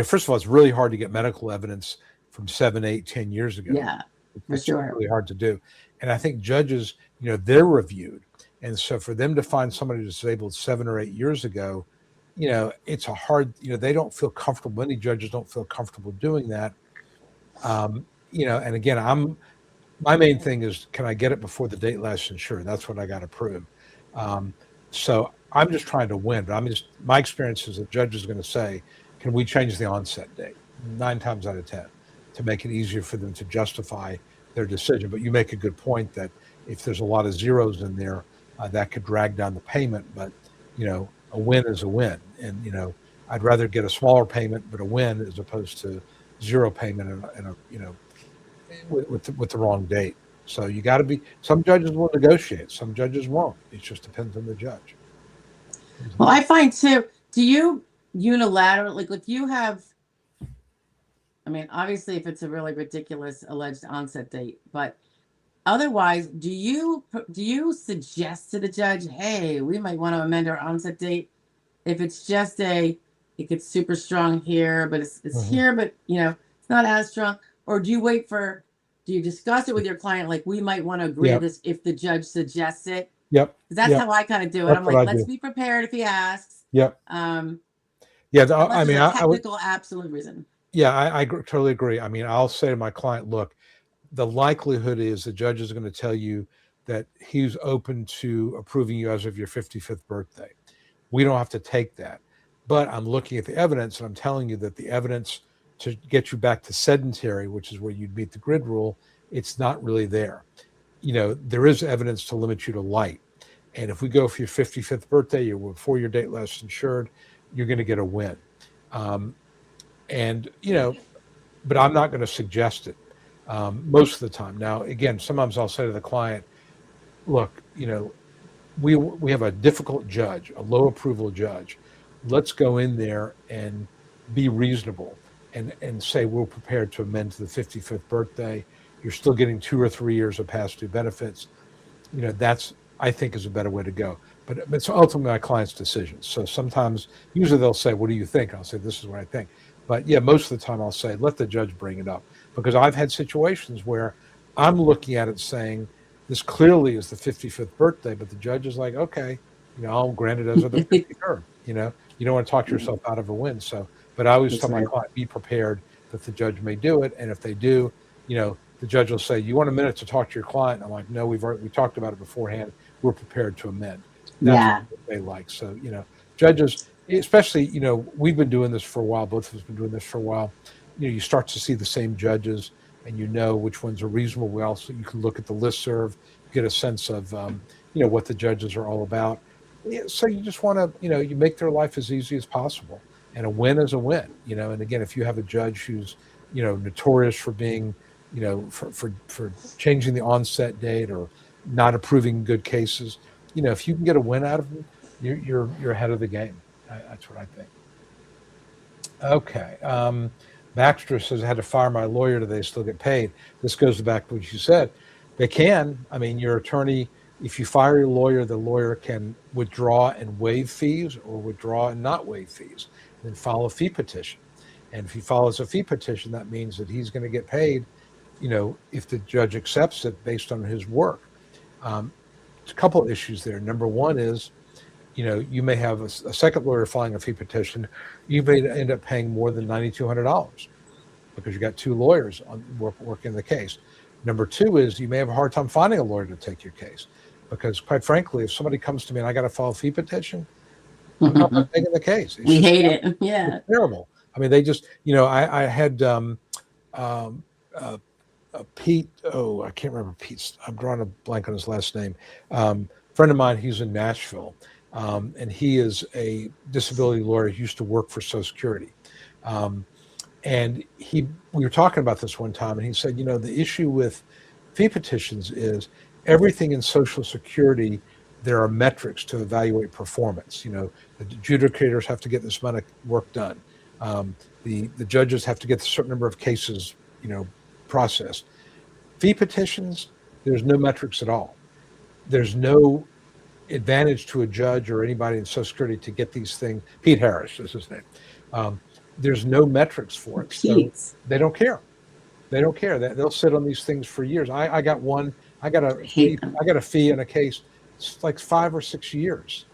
first of all, it's really hard to get medical evidence from 7, 8, 10 years ago. Yeah, it's really hard to do. And I think judges, they're reviewed. And so for them to find somebody disabled 7 or 8 years ago, it's a hard, they don't feel comfortable. Many judges don't feel comfortable doing that. And again, my main thing is, can I get it before the date last insured? That's what I got to prove. So I'm just trying to win, but my experience is the judge is going to say, can we change the onset date 9 times out of 10 to make it easier for them to justify their decision? But you make a good point that if there's a lot of zeros in there, that could drag down the payment, but a win is a win. And I'd rather get a smaller payment but a win as opposed to zero payment and with the wrong date. So you got to be. Some judges will negotiate, some judges won't. It just depends on the judge. Well, I find too. Do you unilateral, like if you have? Obviously, if it's a really ridiculous alleged onset date, but otherwise, do you suggest to the judge, hey, we might want to amend our onset date if it's just it gets super strong here, but it's here, but it's not as strong? Or do you discuss it with your client, like we might want to agree to this if the judge suggests it? Yep. That's how I kind of do it. I'm like, let's be prepared if he asks. Yep. Technical absolute reason. Yeah, I totally agree. I'll say to my client, look, the likelihood is the judge is going to tell you that he's open to approving you as of your 55th birthday. We don't have to take that. But I'm looking at the evidence and I'm telling you that the evidence to get you back to sedentary, which is where you'd meet the grid rule, it's not really there. There is evidence to limit you to light. And if we go for your 55th birthday, you're before your date less insured, you're going to get a win. And, but I'm not going to suggest it most of the time. Now, again, sometimes I'll say to the client, look, we have a difficult judge, a low approval judge. Let's go in there and be reasonable and say we're prepared to amend to the 55th birthday. You're still getting 2 or 3 years of past due benefits. That's, I think, is a better way to go. But it's ultimately my client's decision. So sometimes, usually they'll say, what do you think? I'll say, this is what I think. But yeah, most of the time I'll say, let the judge bring it up. Because I've had situations where I'm looking at it saying, this clearly is the 55th birthday, but the judge is like, okay, I'll grant it as of the 53rd. You don't want to talk yourself out of a win. So, but I always tell my client, be prepared that the judge may do it. And if they do, the judge will say, you want a minute to talk to your client? I'm like, no, we talked about it beforehand. We're prepared to amend. That's what they like. So, judges, especially, we've been doing this for a while. Both of us have been doing this for a while. You start to see the same judges and which ones are reasonable. We also, you can look at the listserv, get a sense of, what the judges are all about. So you just want to, you make their life as easy as possible, and a win is a win, and again, if you have a judge who's, notorious for being, for changing the onset date or not approving good cases, if you can get a win out of them, you're ahead of the game. That's what I think. Okay. Baxter says, I had to fire my lawyer. Do they still get paid? This goes back to what you said. They can. I mean, your attorney, if you fire your lawyer, the lawyer can withdraw and waive fees or withdraw and not waive fees, and then file a fee petition. And if he files a fee petition, that means that he's going to get paid, if the judge accepts it based on his work. There's a couple of issues there. Number one is, you may have a second lawyer filing a fee petition. You may end up paying more than $9,200 because you got two lawyers working the case. Number two is you may have a hard time finding a lawyer to take your case because, quite frankly, if somebody comes to me and I got to file a fee petition, I'm not taking the case. We hate it. Yeah. It's terrible. I mean, they just, I had Pete. Oh, I can't remember Pete's. I'm drawing a blank on his last name. Friend of mine, he's in Nashville. And he is a disability lawyer. He used to work for Social Security. And we were talking about this one time, and he said, the issue with fee petitions is everything in Social Security, there are metrics to evaluate performance. The adjudicators have to get this amount of work done. The judges have to get a certain number of cases, processed. Fee petitions, there's no metrics at all. There's no advantage to a judge or anybody in Social Security to get these things. Pete Harris is his name. There's no metrics for it. So they don't care. They don't care. They'll sit on these things for years. I got a fee in a case. It's like 5 or 6 years.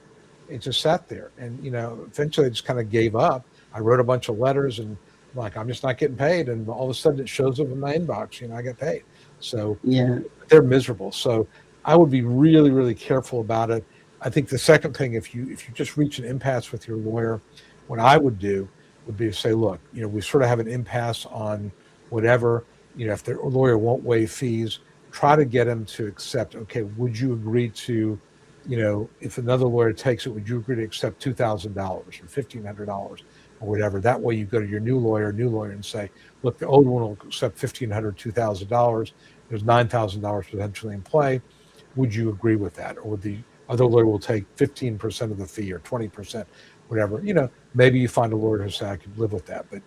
It just sat there. And, eventually I just kind of gave up. I wrote a bunch of letters and I'm just not getting paid. And all of a sudden it shows up in my inbox, I get paid. So they're miserable. So I would be really, really careful about it. I think the second thing, if you just reach an impasse with your lawyer, what I would do would be to say, look, we sort of have an impasse on whatever, if the lawyer won't waive fees, try to get him to accept, okay, would you agree to, if another lawyer takes it, would you agree to accept $2,000 or $1,500 or whatever? That way you go to your new lawyer and say, look, the old one will accept $1,500, $2,000. There's $9,000 potentially in play. Would you agree with that? Or the other lawyer will take 15% of the fee or 20%, whatever. Maybe you find a lawyer who says, I could live with that. But,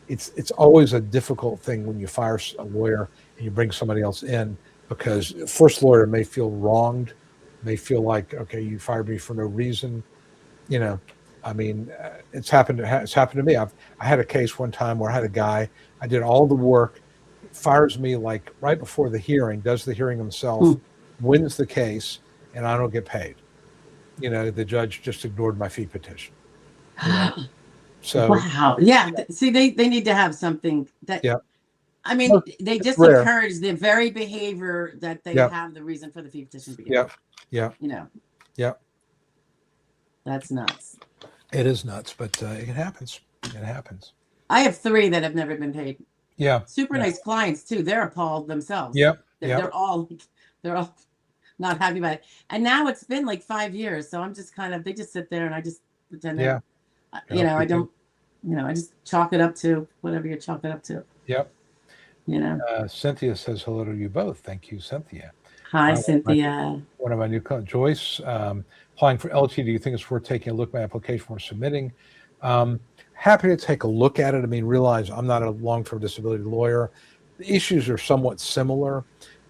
it's always a difficult thing when you fire a lawyer and you bring somebody else in, because the first lawyer may feel wronged, may feel like, okay, you fired me for no reason. It's happened to me. I had a case one time where I had a guy, I did all the work, fires me like right before the hearing, does the hearing himself, wins the case, and I don't get paid. The judge just ignored my fee petition. So wow. Yeah. See, they need to have something that, they just encourage the very behavior that they have the reason for the fee petition. Yeah. That's nuts. It is nuts, but it happens. It happens. I have 3 that have never been paid. Yeah. Super Yeah. nice clients too. They're appalled themselves. Yep. They're, Yep. they're all they're all not happy about it. And now it's been like 5 years, so I'm just kind of they just sit there and I just pretend Yeah. they, Yep. I don't, I just chalk it up to whatever you chalk it up to. Yep. You know. Cynthia says hello to you both. Thank you, Cynthia. Hi, Uh, Cynthia. one of my new Joyce, applying for LT. Do you think it's worth taking a look at my application or submitting? Happy to take a look at it. I mean, realize I'm not a long-term disability lawyer. The issues are somewhat similar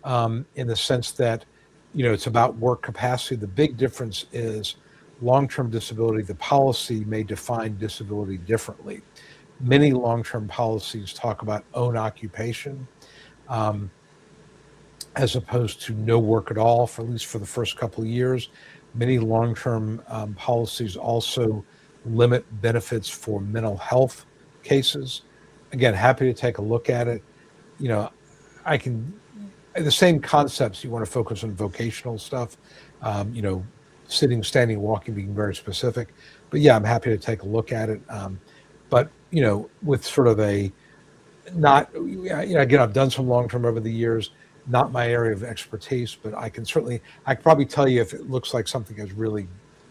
in the sense that, it's about work capacity. The big difference is long-term disability. The policy may define disability differently. Many long-term policies talk about own occupation. As opposed to no work at all, for at least for the first couple of years. Many long-term policies also limit benefits for mental health cases. Again, happy to take a look at it. I can, the same concepts, you want to focus on vocational stuff, sitting, standing, walking, being very specific. But yeah, I'm happy to take a look at it. But, with sort of a, not, again, I've done some long-term over the years, not my area of expertise, but I can probably tell you if it looks like something is really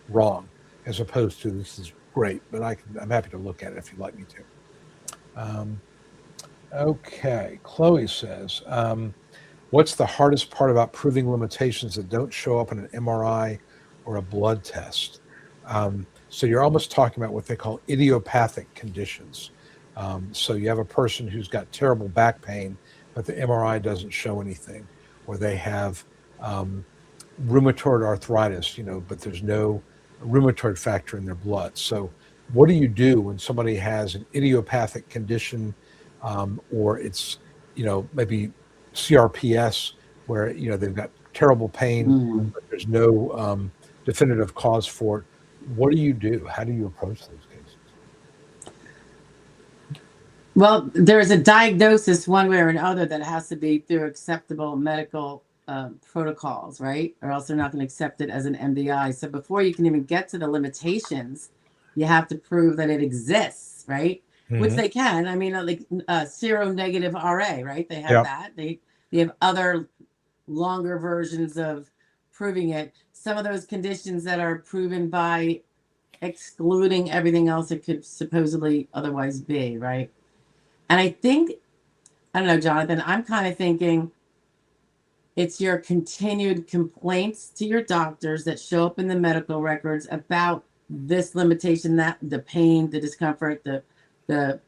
wrong, as opposed to this is great, but I'm happy to look at it if you'd like me to. Okay, Chloe says, what's the hardest part about proving limitations that don't show up in an MRI or a blood test? So you're almost talking about what they call idiopathic conditions. So you have a person who's got terrible back pain, but the MRI doesn't show anything, or they have rheumatoid arthritis, but there's no rheumatoid factor in their blood. So what do you do when somebody has an idiopathic condition, or it's, maybe CRPS, where, they've got terrible pain, but there's no definitive cause for it? What do you do? How do you approach those cases? Well, there is a diagnosis one way or another that has to be through acceptable medical protocols, right? Or else they're not going to accept it as an MDI. So before you can even get to the limitations, you have to prove that it exists, right? Mm-hmm. Which they can. I mean, like seronegative RA, right? They have that. They have other longer versions of proving it. Some of those conditions that are proven by excluding everything else it could supposedly otherwise be, right? And I don't know, Jonathan, I'm kind of thinking it's your continued complaints to your doctors that show up in the medical records about this limitation, that the pain, the discomfort, the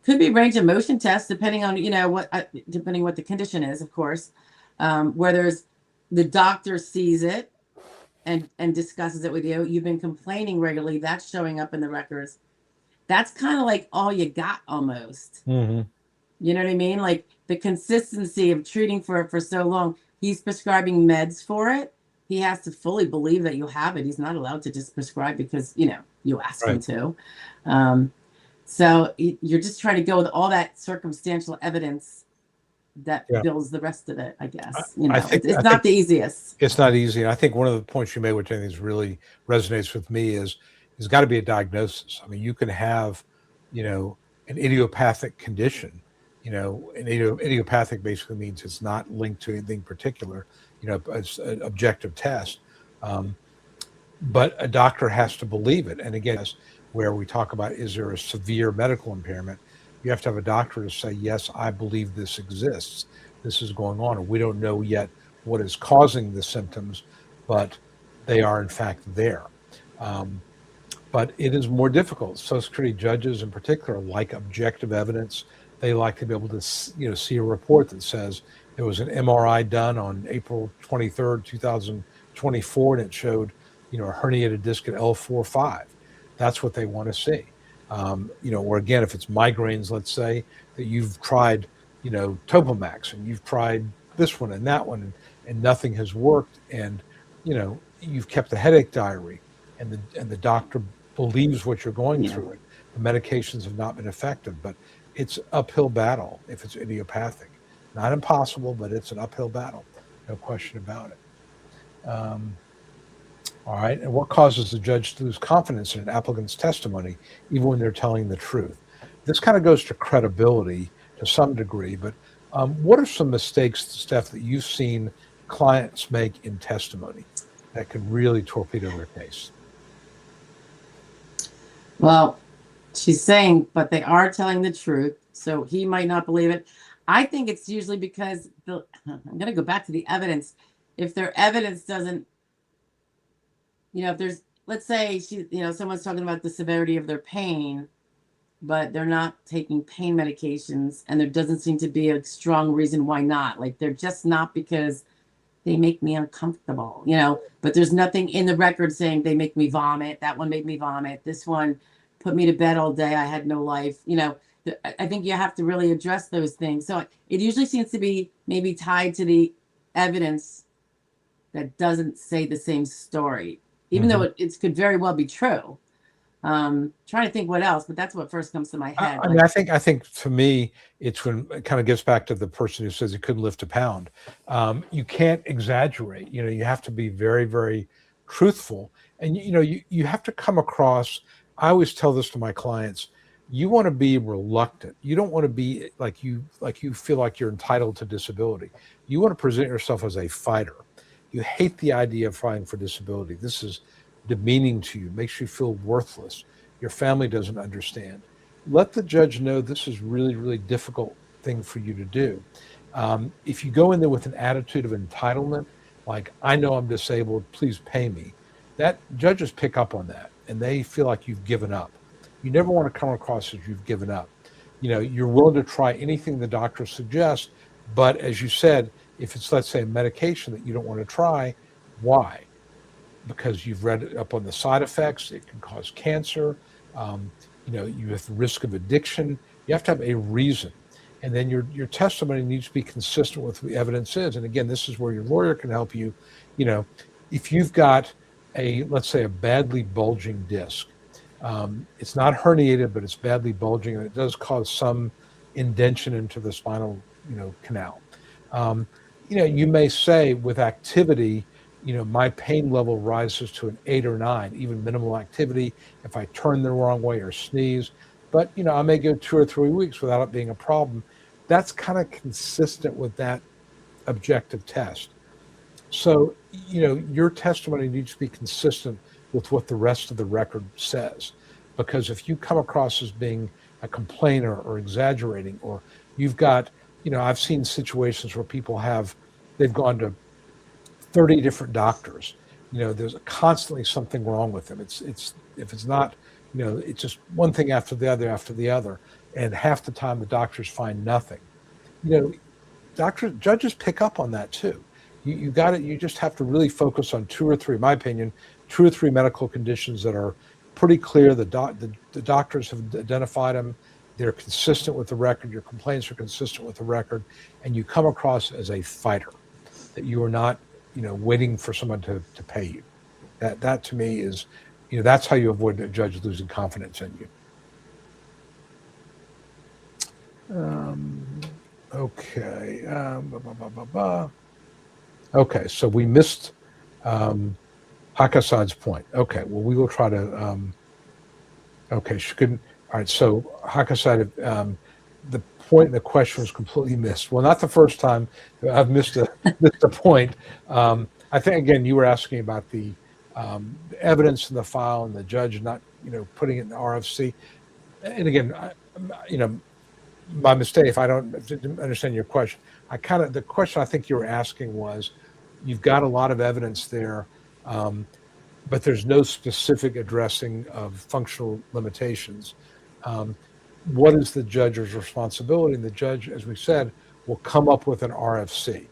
could be range of motion tests, depending on, depending what the condition is, of course, where there's the doctor sees it and discusses it with you. You've been complaining regularly. That's showing up in the records. That's kind of like all you got almost. Mm-hmm. You know what I mean? Like the consistency of treating for it for so long. He's prescribing meds for it. He has to fully believe that you have it. He's not allowed to just prescribe because, you ask him to. So you're just trying to go with all that circumstantial evidence that builds the rest of it, I guess. It's not the easiest. It's not easy. And I think one of the points you made, which I think really resonates with me, is there's got to be a diagnosis. I mean, you can have, an idiopathic condition. Idiopathic basically means it's not linked to anything particular, it's an objective test. But a doctor has to believe it. And again, where we talk about, is there a severe medical impairment? You have to have a doctor to say, yes, I believe this exists. This is going on. And we don't know yet what is causing the symptoms, but they are in fact there. But it is more difficult. Social Security judges in particular like objective evidence. They like to be able to, see a report that says there was an MRI done on April 23rd, 2024, and it showed, a herniated disc at L4-5. That's what they want to see. Or again, if it's migraines, let's say that you've tried, Topamax, and you've tried this one and that one, and nothing has worked. And, you've kept the headache diary, and the doctor believes what you're going through. The medications have not been effective, but it's an uphill battle if it's idiopathic. Not impossible, but it's an uphill battle. No question about it. All right. And what causes the judge to lose confidence in an applicant's testimony, even when they're telling the truth? this kind of goes to credibility to some degree, but what are some mistakes, Steph, that you've seen clients make in testimony that could really torpedo their case? Well, she's saying, but they are telling the truth. So he might not believe it. I think it's usually because I'm going to go back to the evidence. If their evidence doesn't, if there's, let's say someone's talking about the severity of their pain, but they're not taking pain medications, and there doesn't seem to be a strong reason why not. Like, they're just not because they make me uncomfortable, but there's nothing in the record saying they make me vomit. That one made me vomit. This one put me to bed all day. I had no life. I think you have to really address those things. So it usually seems to be maybe tied to the evidence that doesn't say the same story, even though it could very well be true. Trying to think what else, but that's what first comes to my head. I think for me, it's when it kind of gets back to the person who says he couldn't lift a pound. You can't exaggerate. You have to be very, very truthful, and you have to come across. I always tell this to my clients: you want to be reluctant. You don't want to be like you feel like you're entitled to disability. You want to present yourself as a fighter. You hate the idea of fighting for disability. This is demeaning to you, makes you feel worthless. Your family doesn't understand. Let the judge know this is really, really difficult thing for you to do. If you go in there with an attitude of entitlement, like, I know I'm disabled, please pay me, that judges pick up on that and they feel like you've given up. You never want to come across as you've given up. You're willing to try anything the doctor suggests, but as you said, if it's, let's say, a medication that you don't want to try, why? Because you've read up on the side effects, it can cause cancer, you have the risk of addiction. You have to have a reason. And then your testimony needs to be consistent with what the evidence is. And again, this is where your lawyer can help you. If you've got let's say, a badly bulging disc, it's not herniated, but it's badly bulging, and it does cause some indention into the spinal, canal. You may say with activity, my pain level rises to an 8 or 9, even minimal activity, if I turn the wrong way or sneeze. But, I may go 2 or 3 weeks without it being a problem. That's kind of consistent with that objective test. So, your testimony needs to be consistent with what the rest of the record says. Because if you come across as being a complainer or exaggerating, or you've got, I've seen situations where they've gone to 30 different doctors. There's constantly something wrong with them. If it's not, it's just one thing after the other, and half the time the doctors find nothing. Judges pick up on that too. You just have to really focus on 2 or 3, in my opinion, 2 or 3 medical conditions that are pretty clear. The doctors have identified them. They're consistent with the record. Your complaints are consistent with the record, and you come across as a fighter, that you are not, waiting for someone to pay you. That to me is, that's how you avoid a judge losing confidence in you. Okay. Okay, so we missed Hakasad's point. Okay, well, we will try to. Okay, she couldn't. All right, so Hakasad, the point in the question was completely missed. Well, not the first time I've missed a point. I think, again, you were asking about the evidence in the file and the judge not, putting it in the RFC. And again, my mistake if I didn't understand your question. The question I think you were asking was, you've got a lot of evidence there, but there's no specific addressing of functional limitations. What is the judge's responsibility? And the judge, as we said, will come up with an RFC.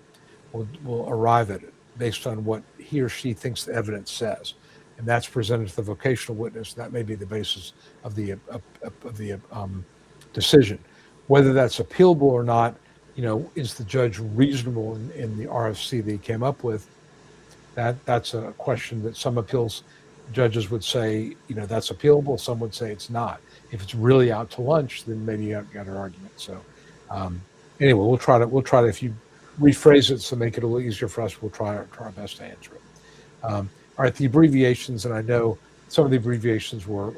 Will arrive at it based on what he or she thinks the evidence says, and that's presented to the vocational witness. That may be the basis of the decision. Whether that's appealable or not, is the judge reasonable in the RFC that he came up with? That's a question that some appeals judges would say, that's appealable. Some would say it's not. If it's really out to lunch, then maybe you got an argument. So anyway, we'll try to, if you rephrase it to make it a little easier for us, we'll try our best to answer it. All right, the abbreviations, and I know some of the abbreviations were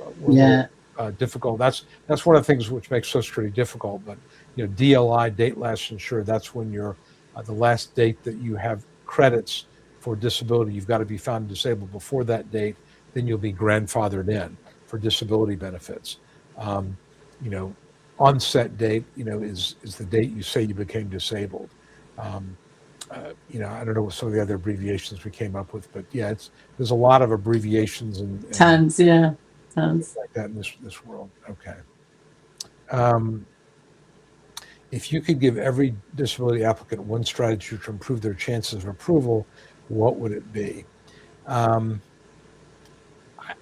difficult. That's one of the things which makes Social Security difficult. But DLI, date last insured, that's when you're the last date that you have credits for disability. You've got to be found disabled before that date. Then you'll be grandfathered in for disability benefits. Um, Onset date, is the date you say you became disabled. I don't know what some of the other abbreviations we came up with, but yeah, there's a lot of abbreviations and Tons, yeah, tons. like that in this world. Okay. If you could give every disability applicant one strategy to improve their chances of approval, what would it be? Again,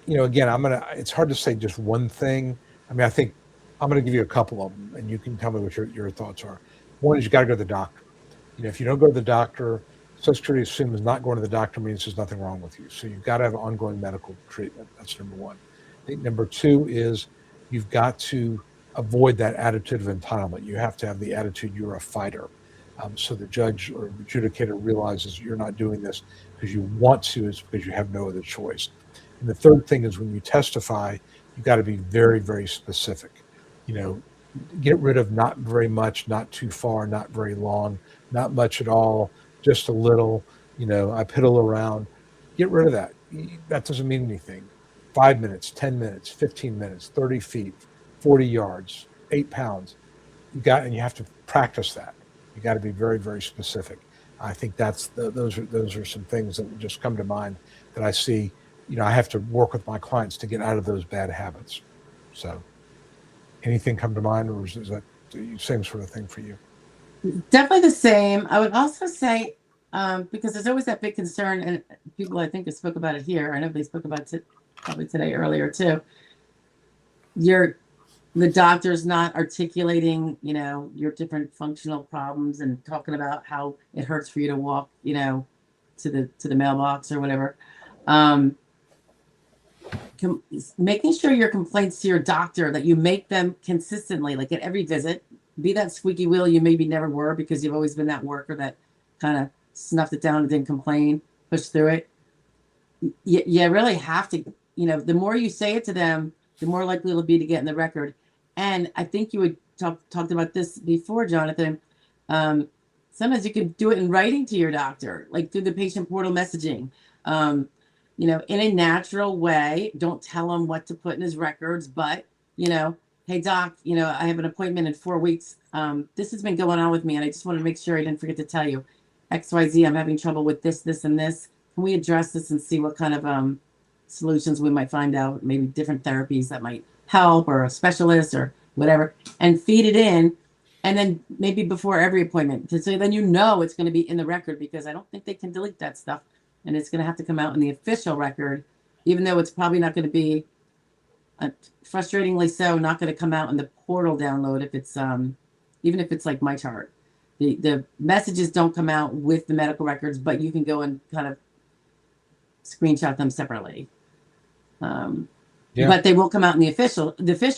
it's hard to say just one thing. I mean, I think I'm going to give you a couple of them, and you can tell me what your thoughts are. One is you got to go to the doctor. If you don't go to the doctor, Social Security assumes not going to the doctor means there's nothing wrong with you. So you've got to have ongoing medical treatment. That's number one. I think number two is you've got to avoid that attitude of entitlement. You have to have the attitude you're a fighter. So the judge or adjudicator realizes you're not doing this because you want to, it's because you have no other choice. And the third thing is when you testify, you've got to be very, very specific. Get rid of not very much, not too far, not very long, not much at all, just a little, I piddle around. Get rid of that. That doesn't mean anything. 5 minutes, 10 minutes, 15 minutes, 30 feet, 40 yards, 8 pounds. And you have to practice that. You got to be very, very specific. I think those are some things that just come to mind that I see. I have to work with my clients to get out of those bad habits. So anything come to mind, or is that the same sort of thing for you? Definitely the same. I would also say, because there's always that big concern, and people I think have spoke about it here. I know they spoke about it probably today earlier too. The doctor's not articulating, your different functional problems and talking about how it hurts for you to walk, to the mailbox or whatever. Making sure your complaints to your doctor, that you make them consistently, like at every visit. Be that squeaky wheel you maybe never were because you've always been that worker that kind of snuffed it down and didn't complain, pushed through it. You really have to, the more you say it to them, the more likely it'll be to get in the record. And I think you had talked about this before, Jonathan. Sometimes you can do it in writing to your doctor, like through the patient portal messaging. In a natural way. Don't tell him what to put in his records, but, hey, doc, I have an appointment in 4 weeks. This has been going on with me, and I just want to make sure I didn't forget to tell you. XYZ, I'm having trouble with this, this, and this. Can we address this and see what kind of solutions we might find out, maybe different therapies that might help, or a specialist or whatever, and feed it in. And then maybe before every appointment, so then it's going to be in the record, because I don't think they can delete that stuff. And it's going to have to come out in the official record, even though it's probably not going to be, frustratingly so, not going to come out in the portal download if it's, even if it's like my chart. The messages don't come out with the medical records, but you can go and kind of screenshot them separately. But they will come out in the official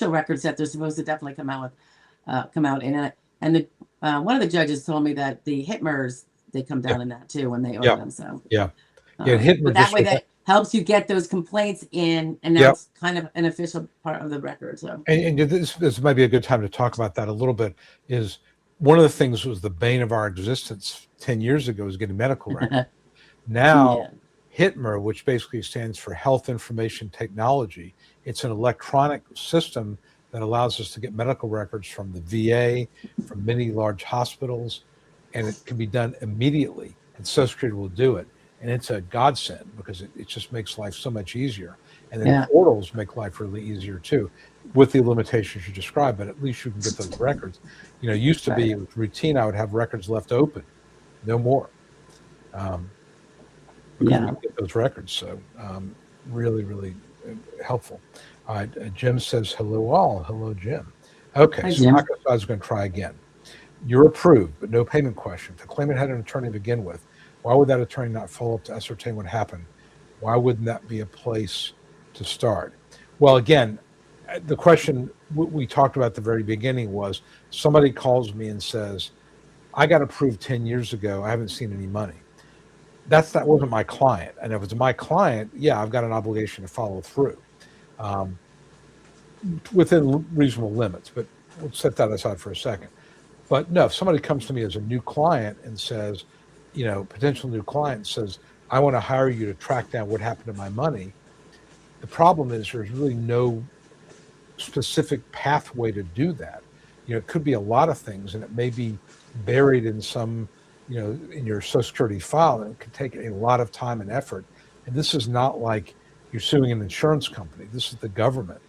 records that they're supposed to definitely come out in it. And one of the judges told me that the HITMERs, they come down in that too when they order them. So but that way that helps you get those complaints in, and now it's kind of an official part of the record. So and this might be a good time to talk about that a little bit. Is one of the things was the bane of our existence 10 years ago is getting medical records. Now HITMER, which basically stands for Health Information Technology, it's an electronic system that allows us to get medical records from the VA, from many large hospitals, and it can be done immediately, and Social Security will do it. And it's a godsend because it just makes life so much easier. And then portals make life really easier too, with the limitations you described, but at least you can get those records. Used to be it was routine, I would have records left open, no more. Because we get those records. So really, really helpful. All right, Jim says, hello all. Hello, Jim. Okay, so I was going to try again. You're approved, but no payment question. If the claimant had an attorney to begin with, why would that attorney not follow up to ascertain what happened? Why wouldn't that be a place to start? Well, again, the question we talked about at the very beginning was somebody calls me and says, I got approved 10 years ago. I haven't seen any money. That wasn't my client. And if it's my client, I've got an obligation to follow through. within reasonable limits, but we'll set that aside for a second. But no, if somebody comes to me as a new client and says, potential new client says, I want to hire you to track down what happened to my money. The problem is there's really no specific pathway to do that. It could be a lot of things, and it may be buried in some, in your Social Security file, and it could take a lot of time and effort. And this is not like you're suing an insurance company. This is the government,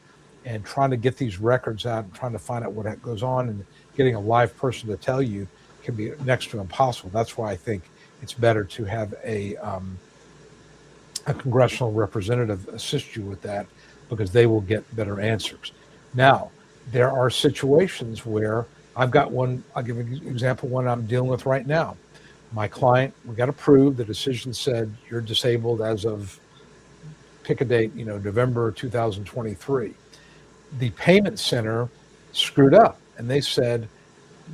and trying to get these records out and trying to find out what goes on and getting a live person to tell you can be next to impossible. That's why I think it's better to have a congressional representative assist you with that, because they will get better answers. Now, there are situations where I've got one, I'll give an example, one I'm dealing with right now. My client, we got approved, the decision said you're disabled as of, pick a date, November 2023. The payment center screwed up, and they said,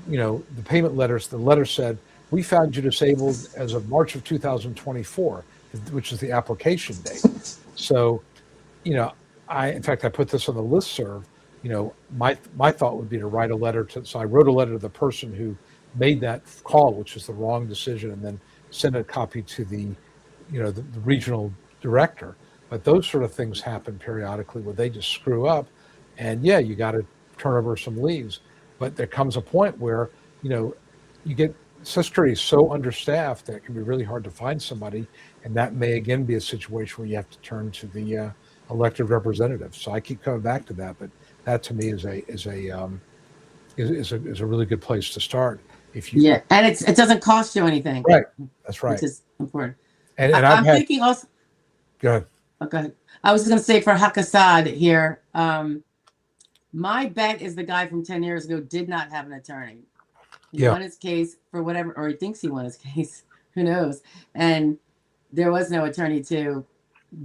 the payment letters, the letter said, we found you disabled as of March of 2024, which is the application date. So, in fact, I put this on the listserv. My thought would be to write a letter so I wrote a letter to the person who made that call, which was the wrong decision, and then send a copy to the regional director. But those sort of things happen periodically where they just screw up, and you got to turn over some leaves. But there comes a point where, you get Social Security is so understaffed that it can be really hard to find somebody, and that may again be a situation where you have to turn to the elected representative. So I keep coming back to that, but that to me is a really good place to start. If you and it doesn't cost you anything. Right, that's right, which is important. And I'm thinking also. Go ahead. Oh, go ahead. I was going to say for Hakasad here. My bet is the guy from 10 years ago did not have an attorney. He won his case for whatever, or he thinks he won his case. Who knows? And there was no attorney to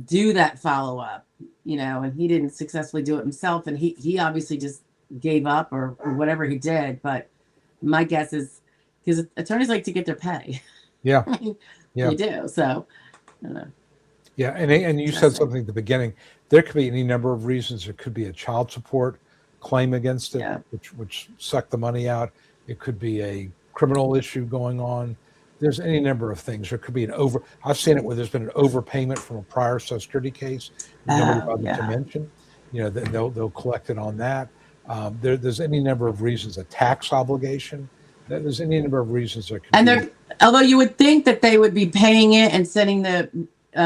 do that follow up, and he didn't successfully do it himself. And he obviously just gave up or whatever he did. But my guess is because attorneys like to get their pay. Yeah. They do. So, I don't know. Yeah. And you said something at the beginning. There could be any number of reasons. There could be a child support claim against it, which sucked the money out. It could be a criminal issue going on. There's any number of things. There could be I've seen it where there's been an overpayment from a prior Social Security case. Nobody bothered to mention. They'll collect it on that. There's any number of reasons. A tax obligation. There's any number of reasons there could be. Although you would think that they would be paying it and sending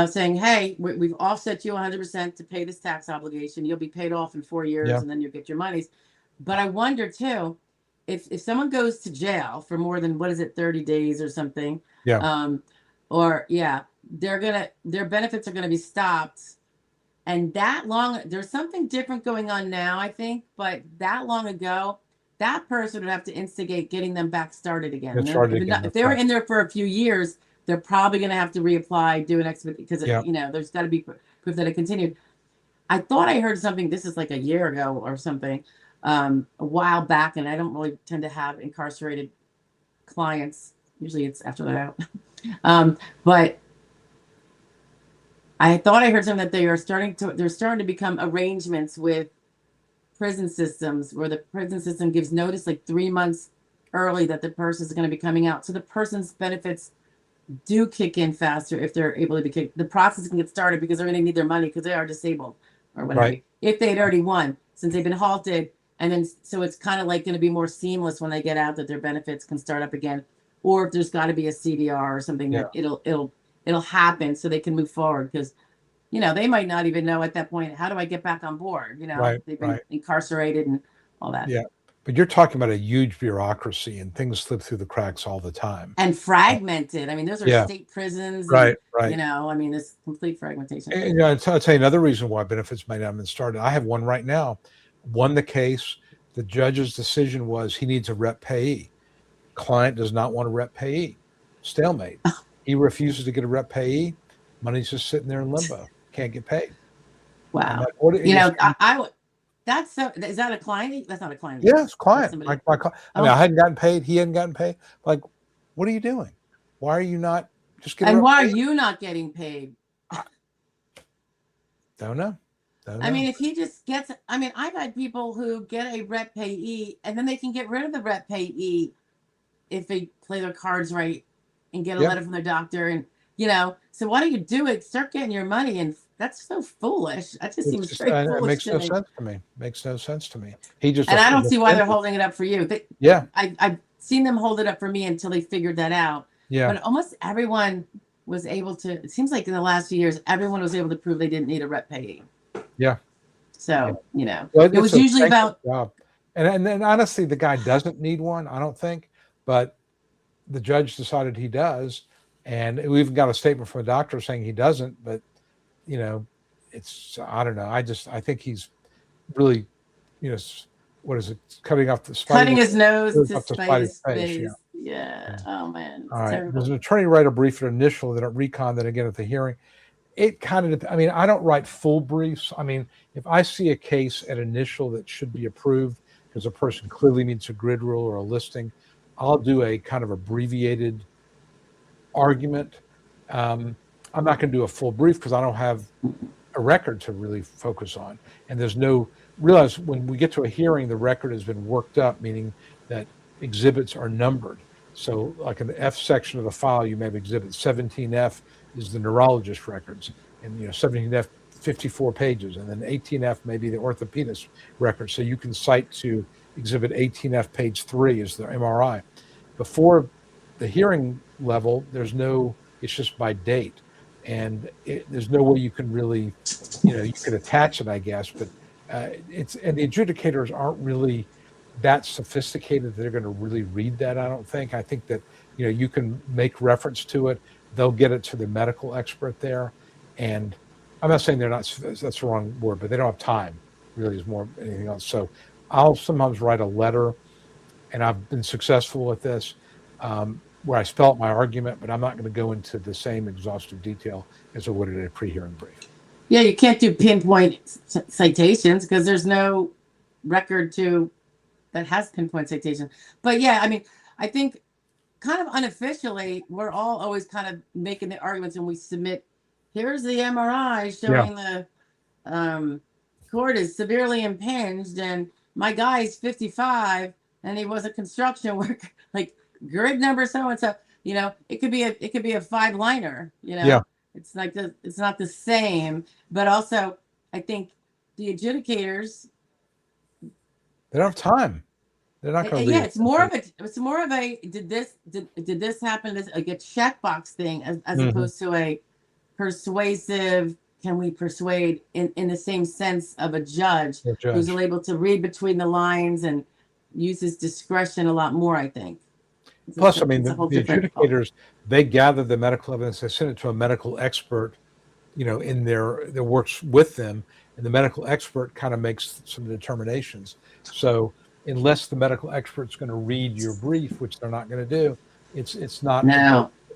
saying, hey, we've offset you 100% to pay this tax obligation. You'll be paid off in 4 years, and then you'll get your monies. But I wonder too, if someone goes to jail for more than 30 days or something, their benefits are gonna be stopped. And that long, there's something different going on now, I think, but that long ago, that person would have to instigate getting them back started again. If they were in there for a few years, they're probably going to have to reapply, do an expedition, because there's got to be proof that it continued. I thought I heard something. This is like a year ago or something, a while back, and I don't really tend to have incarcerated clients. Usually, it's after they're out. But I thought I heard something that they're starting to become arrangements with prison systems where the prison system gives notice like 3 months early that the person is going to be coming out, so the person's benefits do kick in faster if they're able to be kicked. The process can get started because they're going to need their money because they are disabled or whatever. Right. If they'd already won, since they've been halted, and then so it's kind of like going to be more seamless when they get out that their benefits can start up again, or if there's got to be a CDR or something that it'll happen so they can move forward because they might not even know at that point, how do I get back on board? They've been incarcerated and all that. Yeah. But you're talking about a huge bureaucracy, and things slip through the cracks all the time. And fragmented. I mean, those are state prisons. Right. This complete fragmentation. And, I'll tell you another reason why benefits might not have been started. I have one right now. Won the case. The judge's decision was he needs a rep payee. Client does not want a rep payee. Stalemate. He refuses to get a rep payee. Money's just sitting there in limbo. Can't get paid. Wow. Is that a client? That's not a client. Yes, client. I hadn't gotten paid. He hadn't gotten paid. Like, what are you doing? Why are you not just getting? And why are you not getting paid? Don't know. I mean, if he just gets, I mean, I've had people who get a rep payee and then they can get rid of the rep payee if they play their cards right and get a letter from their doctor. And, so why don't you do it? Start getting your money. And that's so foolish. That just seems very foolish. It makes to no me. sense to me. Makes no sense to me. He just, and I don't see why they're holding it up for you. Yeah. I've seen them hold it up for me until they figured that out. Yeah. But almost everyone was able to, it seems like in the last few years, everyone was able to prove they didn't need a rep payee. Yeah. So, well, it was usually about. Job. And then honestly, the guy doesn't need one, I don't think, but the judge decided he does. And we even got a statement from a doctor saying he doesn't, but it's, I don't know. I think he's really, what is it? Cutting his nose to spite his face. Yeah. Oh man. All right. Terrible. Does an attorney write a brief at initial, then at recon, then again at the hearing? It kind of, I mean, I don't write full briefs. I mean, if I see a case at initial that should be approved because a person clearly needs a grid rule or a listing, I'll do a kind of abbreviated argument. I'm not going to do a full brief because I don't have a record to really focus on. And realize when we get to a hearing, the record has been worked up, meaning that exhibits are numbered. So like in the F section of the file, you may have exhibit 17F is the neurologist records, and 17F 54 pages, and then 18F may be the orthopedist record. So you can cite to exhibit 18F page 3 is the MRI. Before the hearing level, it's just by date, and there's no way you can really, you can attach it, I guess, but and the adjudicators aren't really that sophisticated that they're going to really read that. I don't think. I think that you can make reference to it. They'll get it to the medical expert there, and I'm not saying they're not. That's the wrong word, but they don't have time. Really, is more than anything else. So I'll sometimes write a letter, and I've been successful with this, where I spell out my argument, but I'm not going to go into the same exhaustive detail as I would in a pre-hearing brief. Yeah, you can't do pinpoint citations because there's no record that has pinpoint citations. But yeah, I mean, I think kind of unofficially, we're all always kind of making the arguments, and we submit, here's the MRI showing the cord is severely impinged, and my guy's 55, and he was a construction worker, like grid number so and so. It could be a 5-liner. It's like it's not the same. But also, I think the adjudicators, they don't have time. They're not going to. Yeah, it's more of a did this happen? Like a checkbox thing as opposed to a persuasive. Can we persuade in the same sense of a judge who's able to read between the lines and use his discretion a lot more? I think. Plus, I mean, the adjudicators, they gather the medical evidence, they send it to a medical expert, in their works with them, and the medical expert kind of makes some determinations. So unless the medical expert's going to read your brief, which they're not going to do, it's not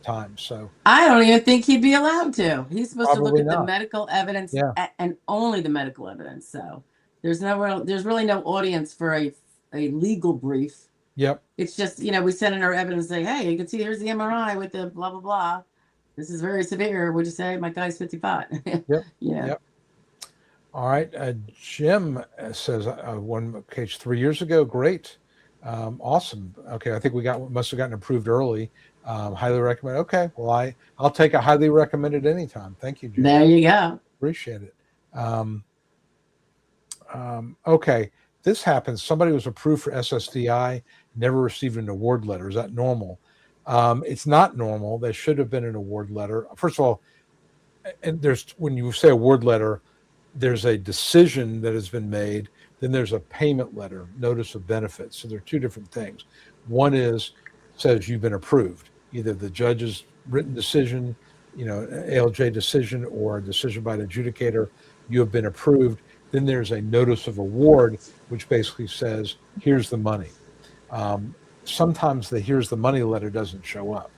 time. So I don't even think he'd be allowed to. He's supposed to look at the medical evidence and only the medical evidence. So there's really no audience for a legal brief. Yep. It's just, we send in our evidence and say, hey, you can see here's the MRI with the blah, blah, blah. This is very severe. Would you say my guy's 55? Yep. Yep. All right. Jim says one case 3 years ago. Great. Awesome. Okay. I think must have gotten approved early. Highly recommend. Okay. Well, I'll take a highly recommended anytime. Thank you, Jim. There you go. Appreciate it. Okay. This happens. Somebody was approved for SSDI, never received an award letter. Is that normal? It's not normal. There should have been an award letter. First of all, and when you say award letter, there's a decision that has been made. Then there's a payment letter, notice of benefits. So there are two different things. One says you've been approved, either the judge's written decision, ALJ decision, or a decision by an adjudicator. You have been approved. Then there's a notice of award, which basically says, here's the money. Sometimes the here's the money letter doesn't show up.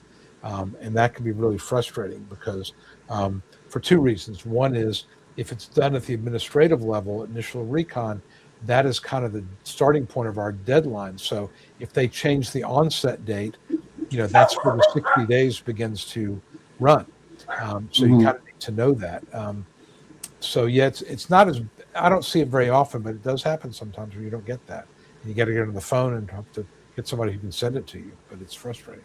And that can be really frustrating because for two reasons. One is if it's done at the administrative level, initial recon, that is kind of the starting point of our deadline. So if they change the onset date, that's where the 60 days begins to run. So you kind of need to know that. So yeah, it's not as, I don't see it very often, but it does happen sometimes where you don't get that. And you got to get on the phone and have to get somebody who can send it to you, but it's frustrating.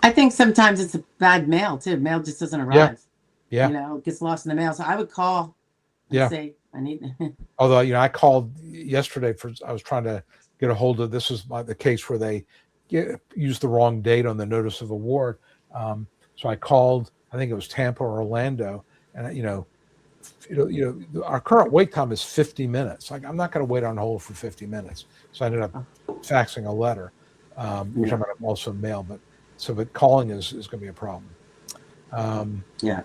I think sometimes it's a bad mail too. Mail just doesn't Yeah, arrive. yeah, It gets lost in the mail. So I would call and yeah. say, I need. Although, I called yesterday I was trying to get a hold of, this is the case where they used the wrong date on the notice of award. So I called, I think it was Tampa or Orlando, and our current wait time is 50 minutes. Like, I'm not going to wait on hold for 50 minutes. So I ended up faxing a letter, which I'm going to also mail, but calling is going to be a problem. Yeah.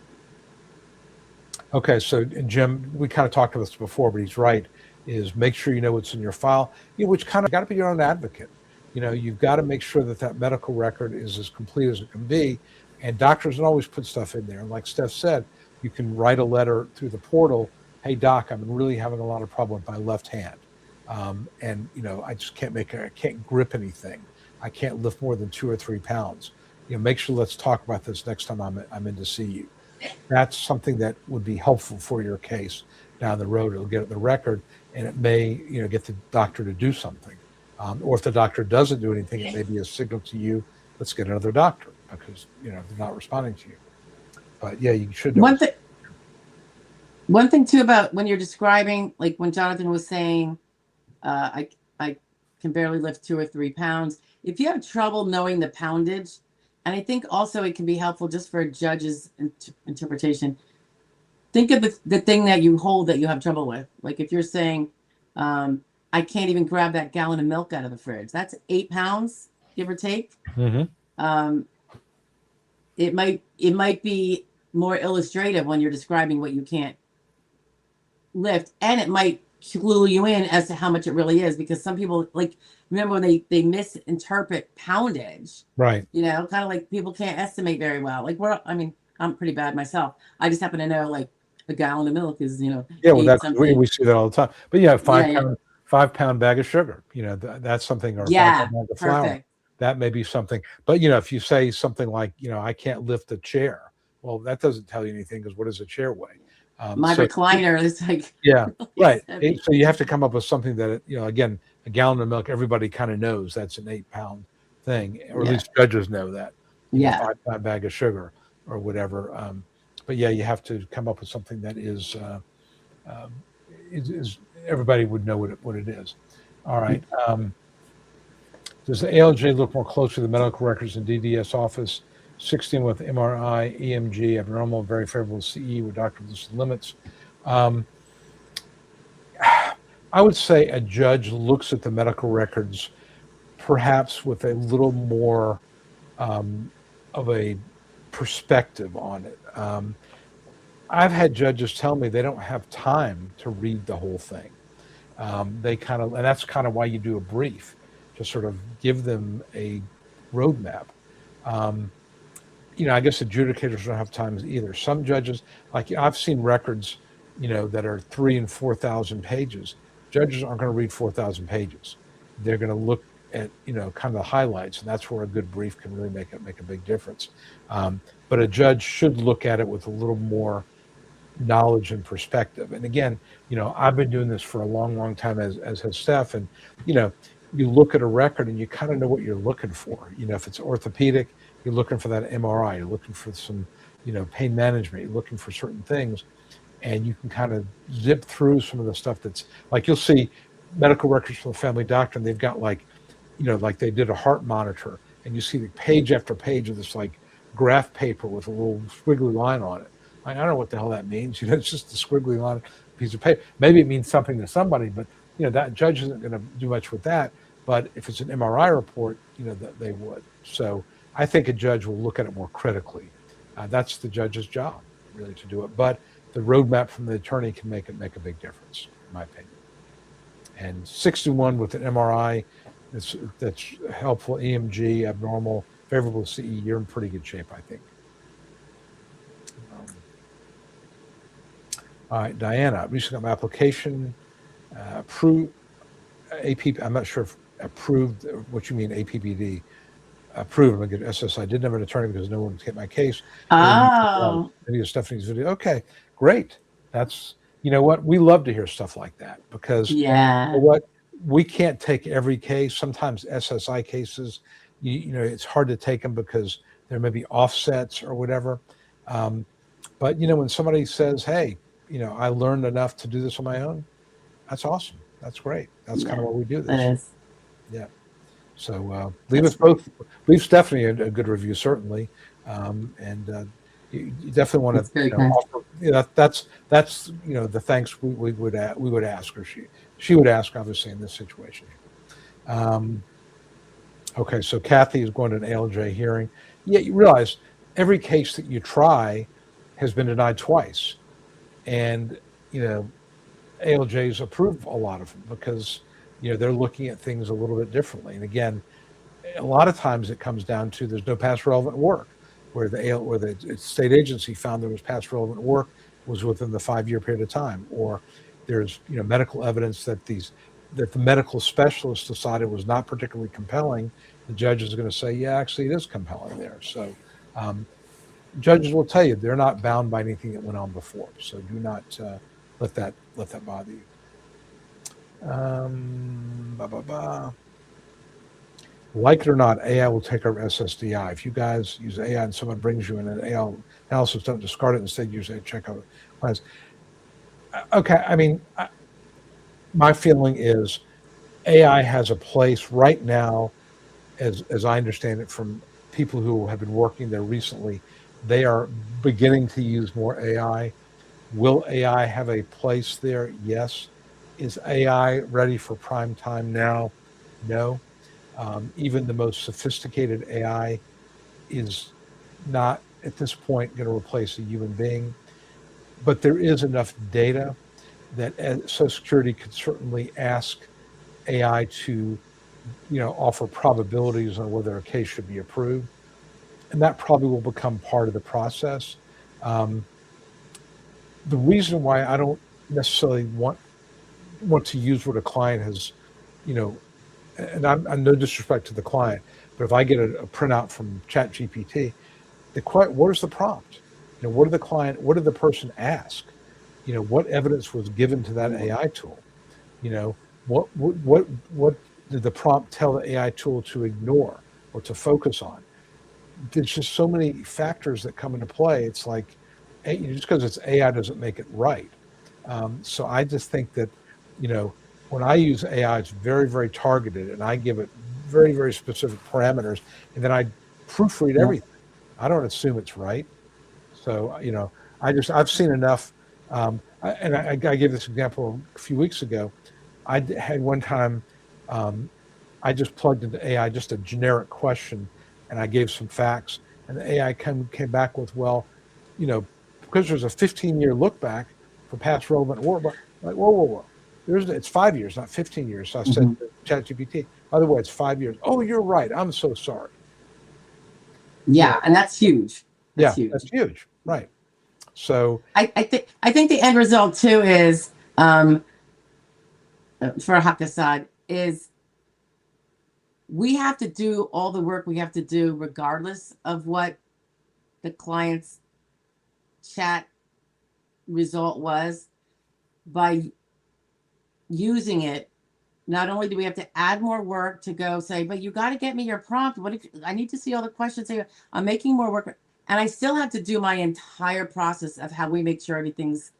Okay, so Jim, we kind of talked about this before, but he's right. Is make sure you know what's in your file. Which kind of got to be your own advocate. You've got to make sure that medical record is as complete as it can be. And doctors don't always put stuff in there. And like Steph said, you can write a letter through the portal. Hey doc, I'm really having a lot of problem with my left hand, and I just I can't grip anything. I can't lift more than 2 or 3 pounds. Make sure, let's talk about this next time I'm in to see you. That's something that would be helpful for your case down the road. It'll get the record, and it may, get the doctor to do something. Or if the doctor doesn't do anything, it may be a signal to you, let's get another doctor, because, they're not responding to you. But yeah, you should know. One thing too about when you're describing, like when Jonathan was saying, I can barely lift 2 or 3 pounds. If you have trouble knowing the poundage, and I think also it can be helpful just for a judge's interpretation. Think of the thing that you hold that you have trouble with. Like if you're saying, I can't even grab that gallon of milk out of the fridge. That's 8 pounds, give or take. Mm-hmm. It might be more illustrative when you're describing what you can't lift, and it might clue you in as to how much it really is, because some people, like, remember when they misinterpret poundage, right? Kind of like people can't estimate very well. Like I'm pretty bad myself. I just happen to know like a gallon of milk is yeah, well, we see that all the time. But yeah, 5 pound bag of sugar, that's something, or 5 pound bag of flour, that may be something. But if you say something like, I can't lift a chair, well, that doesn't tell you anything, because what does a chair weigh? My recliner is like, yeah, right. So you have to come up with something that, again, a gallon of milk, everybody kind of knows that's an 8-pound thing, or at least judges know that. 5-pound bag of sugar or whatever. But yeah, you have to come up with something that is everybody would know what it is. All right. Does the ALJ look more closely at the medical records in DDS office? 16 with MRI, EMG, abnormal, very favorable CE with doctor limits. I would say a judge looks at the medical records perhaps with a little more of a perspective on it. I've had judges tell me they don't have time to read the whole thing. They kind of, and that's kind of why you do a brief, to sort of give them a roadmap. I guess adjudicators don't have time either. Some judges, like I've seen records, that are 3,000 and 4,000 pages. Judges aren't going to read 4,000 pages. They're going to look at, kind of the highlights, and that's where a good brief can really make a big difference. But a judge should look at it with a little more knowledge and perspective. And again, I've been doing this for a long, long time, as has Steph, and you look at a record and you kind of know what you're looking for. If it's orthopedic, you're looking for that MRI, you're looking for some, pain management, you're looking for certain things, and you can kind of zip through some of the stuff that's, like, you'll see medical records from the family doctor, and they've got like they did a heart monitor, and you see the page after page of this like graph paper with a little squiggly line on it. I don't know what the hell that means. It's just a squiggly line piece of paper. Maybe it means something to somebody, but that judge isn't going to do much with that. But if it's an MRI report, that they would. So I think a judge will look at it more critically. That's the judge's job, really, to do it. But the roadmap from the attorney can make a big difference, in my opinion. And 61 with an MRI, that's helpful. EMG, abnormal, favorable CE, you're in pretty good shape, I think. All right, Diana, recently got my application approved. I'm not sure if approved, what you mean APBD. Approved, I'm going to get SSI. I didn't have an attorney because no one would take my case. Oh. Maybe Stephanie's video. Okay, great. That's, you know what, we love to hear stuff like that because you know Yeah. what, we can't take every case. Sometimes SSI cases, you know, it's hard to take them because there may be offsets or whatever. Um, but you know, when somebody says, "Hey, you know, I learned enough to do this on my own," that's awesome. That's great. That's kind of Yeah. why we do That this. is. Yeah. So leave That's us great. both, leave Stephanie a good review, certainly, and you definitely want to, That's very you know, kind. offer. You know, that's you know the thanks we would ask, or she would ask, obviously, in this situation. Um, okay, so Kathy is going to an ALJ hearing. Yeah, you realize every case that you try has been denied twice, and you know ALJs approve a lot of them because you know they're looking at things a little bit differently. And again, a lot of times it comes down to there's no past relevant work where the state agency found there was past relevant work was within the 5 year period of time, or there's you know medical evidence that the medical specialist decided was not particularly compelling. The judge is going to say, yeah, actually it is compelling there. So um, judges will tell you they're not bound by anything that went on before. So do not let that bother you. Blah, blah, blah. Like it or not, AI will take over SSDI. If you guys use AI and someone brings you in an AI analysis, don't discard it. Instead, use a check out plans. Okay, I mean, my feeling is AI has a place right now, as I understand it from people who have been working there recently. They are beginning to use more AI. Will AI have a place there? Yes. Is AI ready for prime time now? No. Even the most sophisticated AI is not at this point going to replace a human being, but there is enough data that Social Security could certainly ask AI to, you know, offer probabilities on whether a case should be approved, and that probably will become part of the process. Um, the reason why I don't necessarily want to use what a client has, you know, and I'm no disrespect to the client, but if I get a printout from Chat GPT, what is the prompt? You know, what did the person ask? You know, what evidence was given to that AI tool? You know, what did the prompt tell the AI tool to ignore or to focus on? There's just so many factors that come into play. It's like just because it's AI doesn't make it right. So I just think that, you know, when I use AI, it's very, very targeted, and I give it very, very specific parameters, and then I proofread Yeah. everything. I don't assume it's right. So you know, I've seen enough. I gave this example a few weeks ago. Had one time, um, I just plugged into AI just a generic question, and I gave some facts, and the AI came back with, well, you know, because there's a 15-year look back for past relevant work, but like, whoa. It's 5 years, not 15 years. So I said Hmm. to ChatGPT, by the way, it's 5 years. Oh, you're right. I'm so sorry. You Yeah. know, And that's huge. That's yeah, that's huge. huge. Right. So I think the end result too is for Hakasad is we have to do all the work we have to do regardless of what the client's chat result was by using it. Not only do we have to add more work to go say, but you got to get me your prompt. What if I need to see all the questions here? I'm making more work, and I still have to do my entire process of how we make sure everything's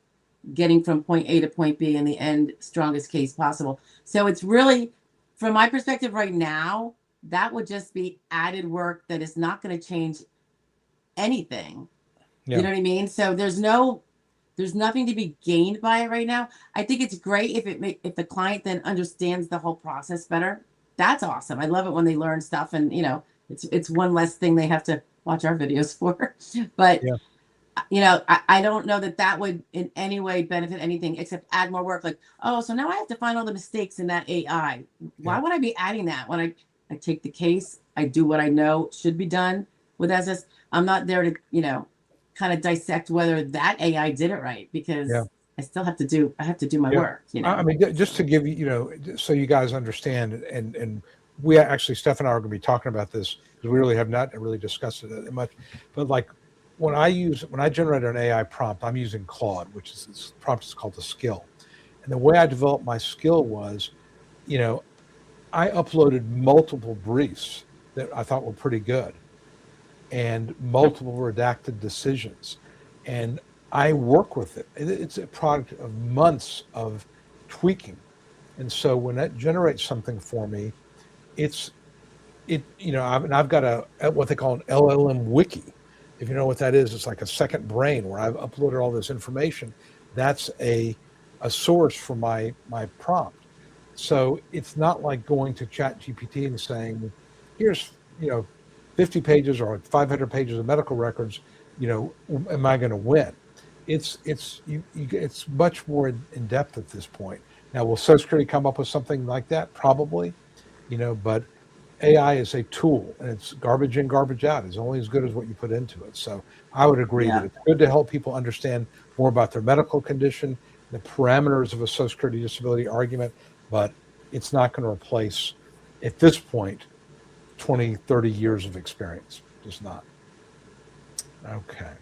getting from point A to point B in the end, strongest case possible. So it's really, from my perspective right now, that would just be added work that is not going to change anything. You yeah, know what I mean? So there's nothing to be gained by it right now. I think it's great if the client then understands the whole process better. That's awesome. I love it when they learn stuff, and it's one less thing they have to watch our videos for. But yeah, I don't know that that would in any way benefit anything except add more work. Like, oh, so now I have to find all the mistakes in that AI. Why yeah, would I be adding that when I take the case, I do what I know should be done with SS. I'm not there to, kind of dissect whether that AI did it right yeah. because I have to do my Yeah. I work. mean, just to give you, you know, so you guys understand, and we actually, Steph and I are going to be talking about this because we really have not really discussed it that much. But like when I generate an AI prompt, I'm using Claude, which is this prompt is called the skill. And the way I developed my skill was, you know, I uploaded multiple briefs that I thought were pretty good and multiple redacted decisions. And I work with it. It's a product of months of tweaking. And so when that generates something for me, it's I've got what they call an LLM wiki. If you know what that is, it's like a second brain where I've uploaded all this information. That's a source for my prompt. So it's not like going to Chat GPT and saying, here's 50 pages or 500 pages of medical records. Am I going to win? It's much more in depth at this point. Now, will Social Security come up with something like that? Probably, but AI is a tool, and it's garbage in, garbage out. It's only as good as what you put into it. So I would agree that it's good to help people understand more about their medical condition, the parameters of a Social Security disability argument, but it's not going to replace, at this point, 20, 30 years of experience. Just not. Okay.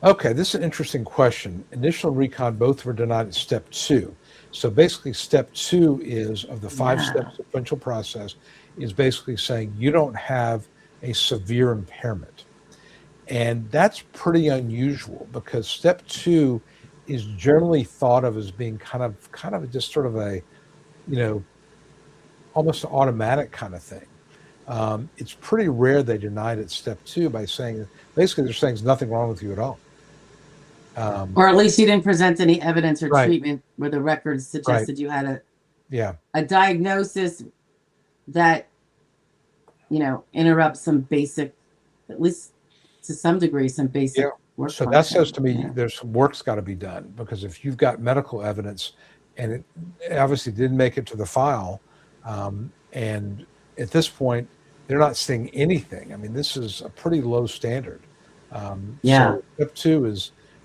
Okay, this is an interesting question. Initial recon, both were denied at step 2. So basically, step 2 is of the 5-step sequential process is basically saying you don't have a severe impairment. And that's pretty unusual because step 2 is generally thought of as being kind of just sort of a, almost an automatic kind of thing. It's pretty rare they denied it step 2 by saying, basically they're saying there's nothing wrong with you at all. Or at least you didn't present any evidence or Right. treatment where the records suggested Right. you had Yeah. a diagnosis that, interrupts some basic, at least to some degree, some basic Yeah. work So that function. says to me there's some work's got to be done, because if you've got medical evidence and it obviously didn't make it to the file, and at this point they're not seeing anything. I mean, this is a pretty low standard. So step 2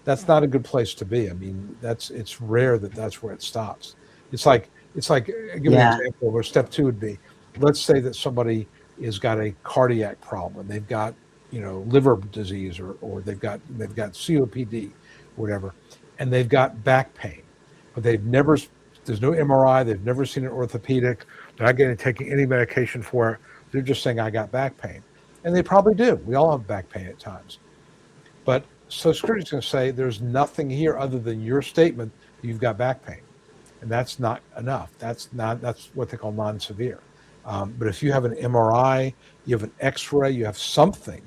that's not a good place to be. I mean, it's rare that that's where it stops. It's like I'll give you an example where step 2 would be, let's say that somebody has got a cardiac problem, they've got liver disease, or they've got COPD, whatever, and they've got back pain, but there's no MRI, they've never seen an orthopedic, they're not taking any medication for it. They're just saying, I got back pain. And they probably do. We all have back pain at times. But Social Security is going to say there's nothing here other than your statement that you've got back pain. And that's not enough. That's what they call non-severe. But if you have an MRI, you have an X-ray, you have something,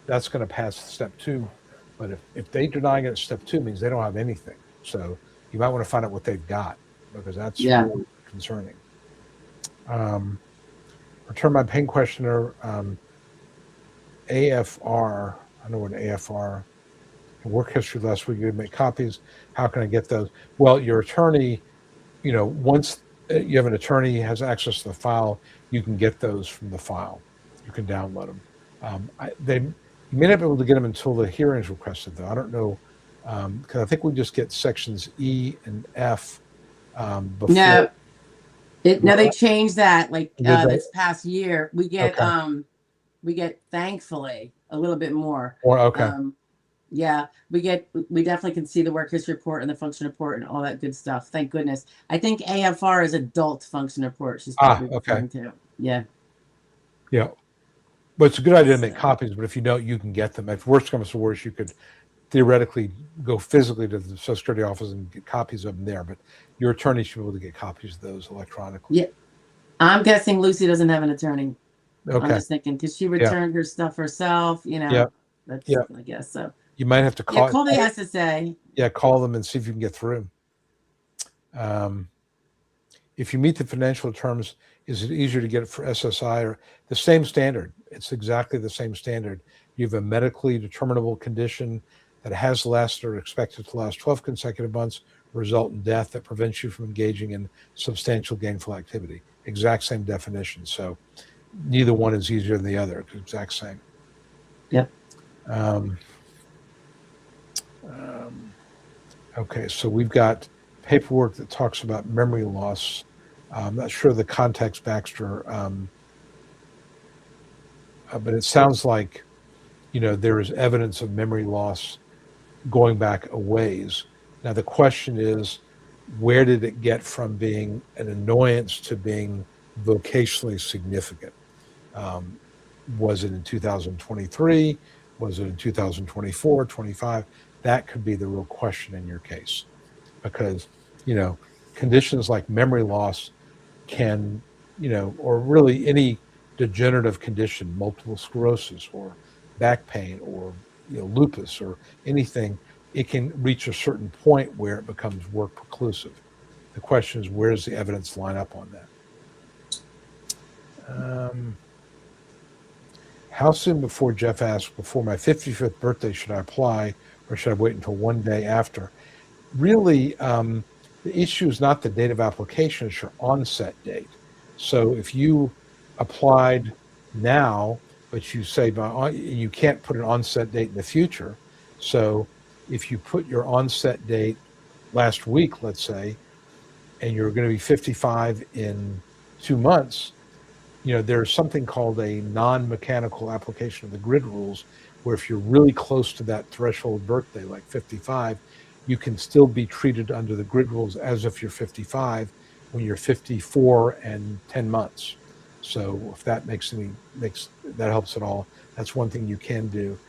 that's going to pass step 2. But if they're denying it at step 2, means they don't have anything. So you might want to find out what they've got, because that's really concerning. Return my pain questionnaire, AFR. I know what AFR. Work history last week. You did make copies. How can I get those? Well, your attorney, once you have an attorney who has access to the file, you can get those from the file. You can download them. You may not be able to get them until the hearing is requested, though. I don't know, because I think we just get sections E and F before. No, they changed that this past year. We get thankfully a little bit more. Or okay. We definitely can see the work history report and the function report and all that good stuff. Thank goodness. I think AFR is adult function report. She's probably referring to. Yeah. Yeah. But it's a good idea to make copies, but if you don't, you can get them. If worst comes to worst, you could theoretically go physically to the Social Security office and get copies of them there, but your attorney should be able to get copies of those electronically. Yeah. I'm guessing Lucy doesn't have an attorney. Okay. I'm just thinking, because she returned her stuff herself, I guess so. You might have to call the SSA. Yeah, call them and see if you can get through. If you meet the financial terms, is it easier to get it for SSI or the same standard? It's exactly the same standard. You have a medically determinable condition that has lasted or expected to last 12 consecutive months, result in death that prevents you from engaging in substantial gainful activity. Exact same definition. So neither one is easier than the other. It's exact same. Yep. Okay, so we've got paperwork that talks about memory loss. I'm not sure the context, Baxter, but it sounds like there is evidence of memory loss going back a ways. Now, the question is, where did it get from being an annoyance to being vocationally significant? Um, was it in 2023? Was it in 2024, 25? That could be the real question in your case, because, conditions like memory loss can, or really any degenerative condition, multiple sclerosis or back pain or lupus or anything, it can reach a certain point where it becomes work preclusive. The question is, where does the evidence line up on that? How soon before, Jeff asked, before my 55th birthday should I apply, or should I wait until one day after? Really, the issue is not the date of application, it's your onset date. So if you applied now, but you say you can't put an onset date in the future. So if you put your onset date last week, let's say, and you're going to be 55 in 2 months, there's something called a non-mechanical application of the grid rules, where if you're really close to that threshold birthday, like 55, you can still be treated under the grid rules as if you're 55 when you're 54 and 10 months. So if that that helps at all, that's one thing you can do.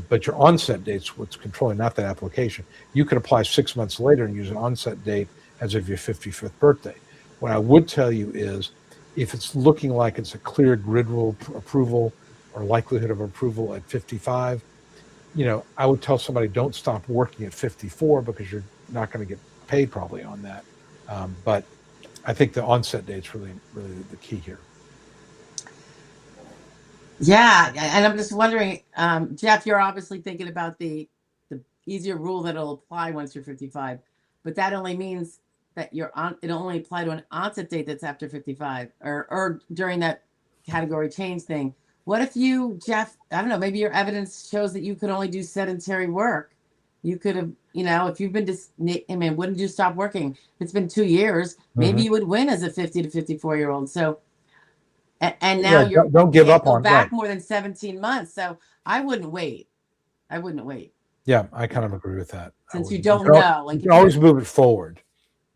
But your onset date's what's controlling, not that application. You can apply 6 months later and use an onset date as of your 55th birthday. What I would tell you is, if it's looking like it's a clear grid rule approval or likelihood of approval at 55, I would tell somebody, don't stop working at 54, because you're not going to get paid probably on that. But I think the onset date's really, really the key here. Yeah, and I'm just wondering, Jeff, you're obviously thinking about the easier rule that'll apply once you're 55, but that only means that it'll only apply to an onset date that's after 55 or during that category change thing. What if you, Jeff, I don't know, maybe your evidence shows that you could only do sedentary work. You could have, if you've been wouldn't you stop working? If it's been 2 years, maybe you would win as a 50 to 54-year-old. So, and now don't give up on back more than 17 months. So I wouldn't wait. Yeah, I kind of agree with that. Since you don't know, like, you can always move it forward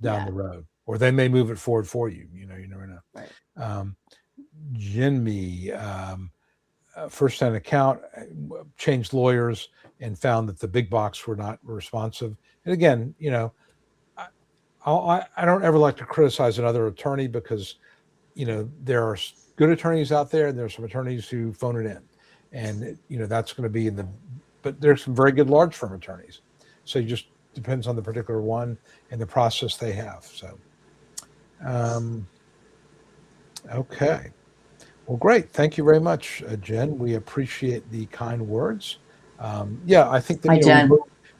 down the Yeah. road, or they may move it forward for you. You never know. Right. Jinmi, first-hand account, changed lawyers and found that the big box were not responsive. And again, I don't ever like to criticize another attorney, because there are good attorneys out there, and there's some attorneys who phone it in, and that's going to be but there's some very good large firm attorneys. So it just depends on the particular one and the process they have. So, okay. Well, great. Thank you very much, Jen. We appreciate the kind words. I think that Hi, Jen.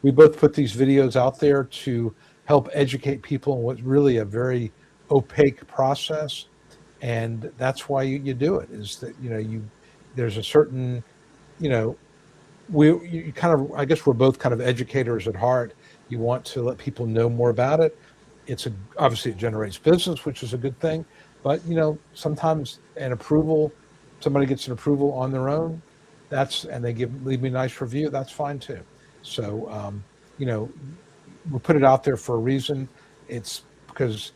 we both put these videos out there to help educate people on what's really a very opaque process. And that's why you do it, is that, there's a certain, I guess we're both kind of educators at heart. You want to let people know more about it. Obviously it generates business, which is a good thing. But, sometimes somebody gets an approval on their own, and they leave me a nice review, that's fine too. So, we put it out there for a reason. It's because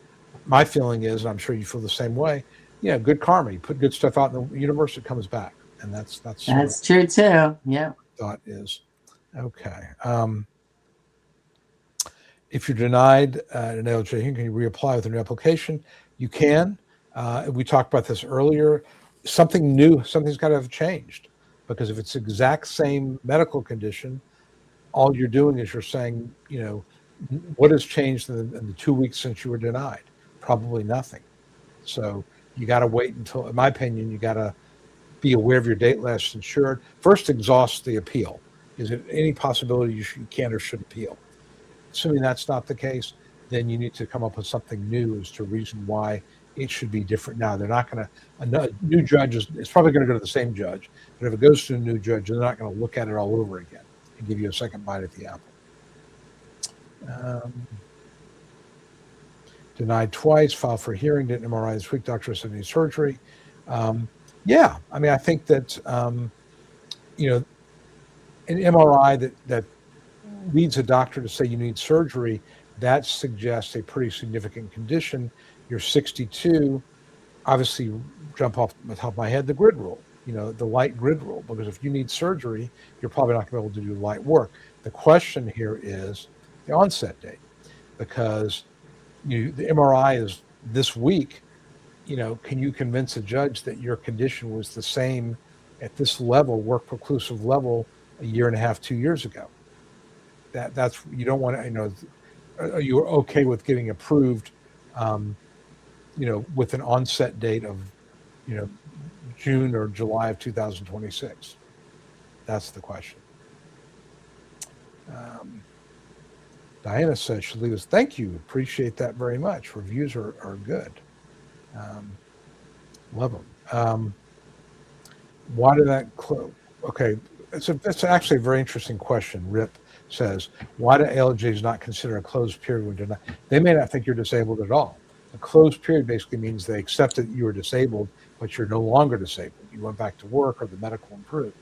my feeling is, and I'm sure you feel the same way, good karma. You put good stuff out in the universe, it comes back. And that's true too. Yeah. Thought is. Okay. If you're denied an ALJ, can you reapply with a new application? You can. We talked about this earlier. Something's got to have changed, because if it's the exact same medical condition, all you're doing is you're saying, what has changed in the 2 weeks since you were denied? Probably nothing. So you got to wait until, in my opinion, you got to be aware of your date last insured. First, exhaust the appeal. Is it any possibility you can or should appeal? Assuming that's not the case, then you need to come up with something new as to reason why it should be different now. They're not going to, a new judge it's probably going to go to the same judge, but if it goes to a new judge, they're not going to look at it all over again and give you a second bite at the apple. Denied twice, filed for hearing, didn't MRI this week, doctor said need surgery. I think that, an MRI that leads a doctor to say you need surgery, that suggests a pretty significant condition. You're 62, obviously jump off the top of my head, the grid rule, the light grid rule, because if you need surgery, you're probably not going to be able to do light work. The question here is the onset date, because the MRI is this week. Can you convince a judge that your condition was the same at this level, work preclusive level, a year and a half, 2 years ago? That's, you don't want to, are you okay with getting approved, with an onset date of, June or July of 2026? That's the question. Diana says, she'll leave us. Thank you. Appreciate that very much. Reviews are good. Love them. Why did that close? Okay. It's actually a very interesting question. Rip says, why do ALJs not consider a closed period when denied? They may not think you're disabled at all. A closed period basically means they accept that you were disabled, but you're no longer disabled. You went back to work or the medical improved.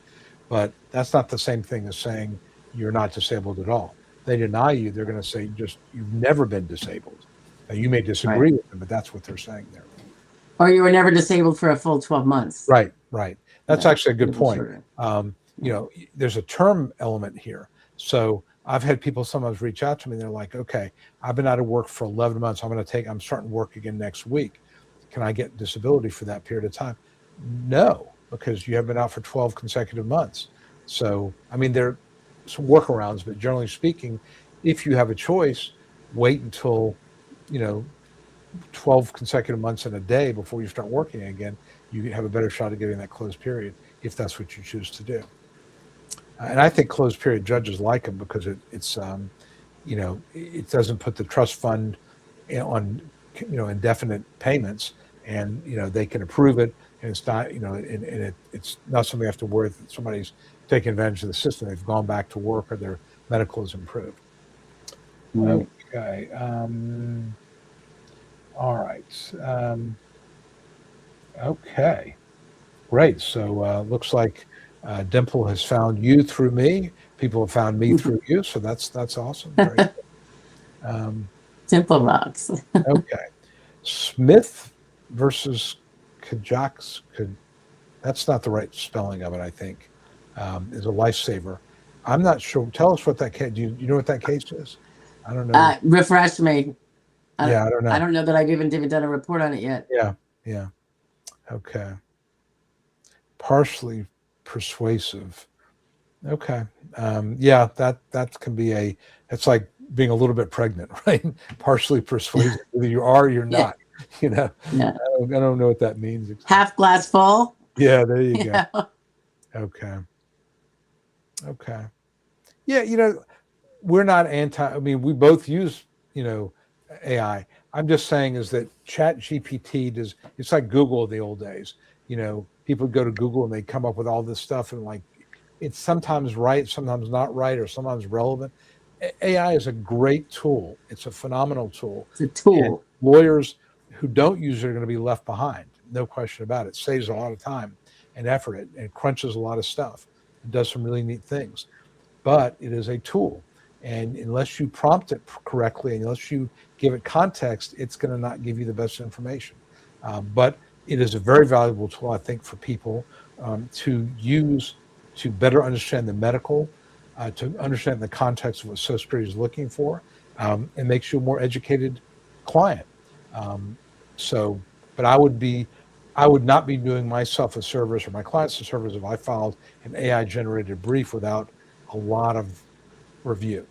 But that's not the same thing as saying you're not disabled at all. They deny you, they're going to say you've never been disabled. Now, you may disagree with them, but that's what they're saying there. Or you were never disabled for a full 12 months. Right. That's actually a good point. There's a term element here. So I've had people sometimes reach out to me and they're like, okay, I've been out of work for 11 months. I'm starting work again next week. Can I get disability for that period of time? No, because you have been out for 12 consecutive months. So, there are some workarounds, but generally speaking, if you have a choice, wait until, 12 consecutive months in a day before you start working again. You have a better shot at getting that closed period if that's what you choose to do. And I think closed period judges like them because it's it doesn't put the trust fund on indefinite payments, and they can approve it, and it's not it's not something they have to worry that somebody's taking advantage of the system. They've gone back to work or their medical is improved. Right. Okay. All right. Okay. Great. So looks like Dimple has found you through me. People have found me through you. So that's awesome. Very good. Dimple rocks. Okay. Smith versus Kajaks. That's not the right spelling of it, I think. Is a lifesaver. I'm not sure. Tell us what that case. Do you know what that case is? I don't know. Refresh me. I don't know. I don't know that I've even done a report on it yet. Yeah. Okay. Partially persuasive. Okay. That can be it's like being a little bit pregnant, right? Partially persuasive. Either you are or you're not. Yeah. I don't know what that means exactly. Half glass full. Yeah, there you go. Okay. Yeah, we're not we both use, AI. I'm just saying is that Chat GPT it's like Google in the old days. People go to Google and they come up with all this stuff, and it's sometimes right, sometimes not right, or sometimes relevant. AI is a great tool. It's a phenomenal tool. It's a tool. And lawyers who don't use it are going to be left behind. No question about it. It saves a lot of time and effort. It crunches a lot of stuff. It does some really neat things. But it is a tool. And unless you prompt it correctly, and unless you give it context, it's going to not give you the best information. But it is a very valuable tool, I think, for people to use to better understand the medical, to understand the context of what Social Security is looking for, and makes you a more educated client. But I would not be doing myself a service or my clients a service if I filed an AI-generated brief without a lot of review.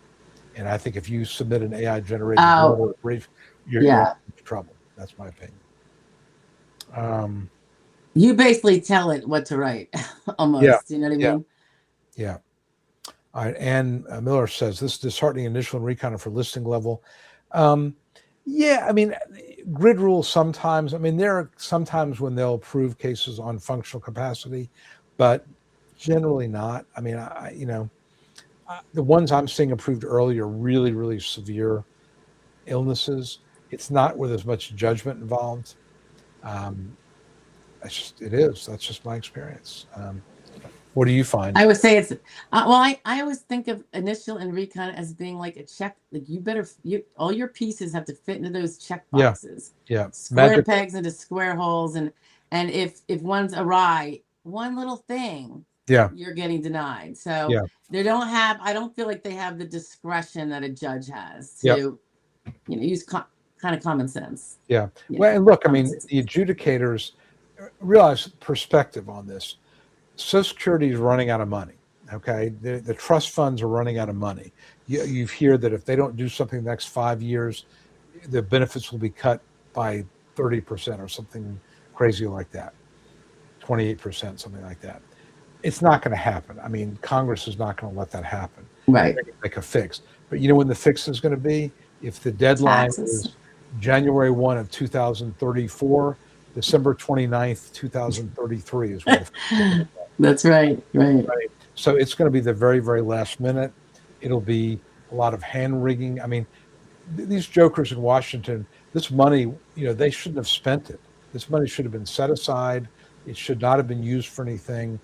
And I think if you submit an AI-generated brief, you're in trouble. That's my opinion. You basically tell it what to write, almost. Yeah, you know what I mean? Yeah. All right. Ann Miller says, this is disheartening initial and recon for listing level. Grid rules sometimes. There are sometimes when they'll approve cases on functional capacity, but generally not. The ones I'm seeing approved early are really, really severe illnesses. It's not where there's much judgment involved. That's just my experience. What do you find? I would say it's well. I always think of initial and recon as being like a check. Like all your pieces have to fit into those check Yeah. boxes. Yeah. Square Magic. pegs into square holes, and if one's awry, one little thing, Yeah. you're getting denied. So Yeah. I don't feel like they have the discretion that a judge has Yeah. to, use kind of common sense. Yeah. You Well, know, and look, I common mean, sense. the adjudicators realize perspective on this. Social Security is running out of money. Okay, the trust funds are running out of money. You hear that if they don't do something the next 5 years, the benefits will be cut by 30% or something crazy like that, 28%, something like that. It's not going to happen. I mean, Congress is not going to let that happen. Right. They're going to make a fix. But you know when the fix is going to be? If the deadline Taxes. is January 1 of 2034, December 29th, 2033 is when the fix is going to be. That's right. Right. Right. So it's going to be the very, very last minute. It'll be a lot of hand rigging. I mean, these jokers in Washington, this money, they shouldn't have spent it. This money should have been set aside. It should not have been used for anything.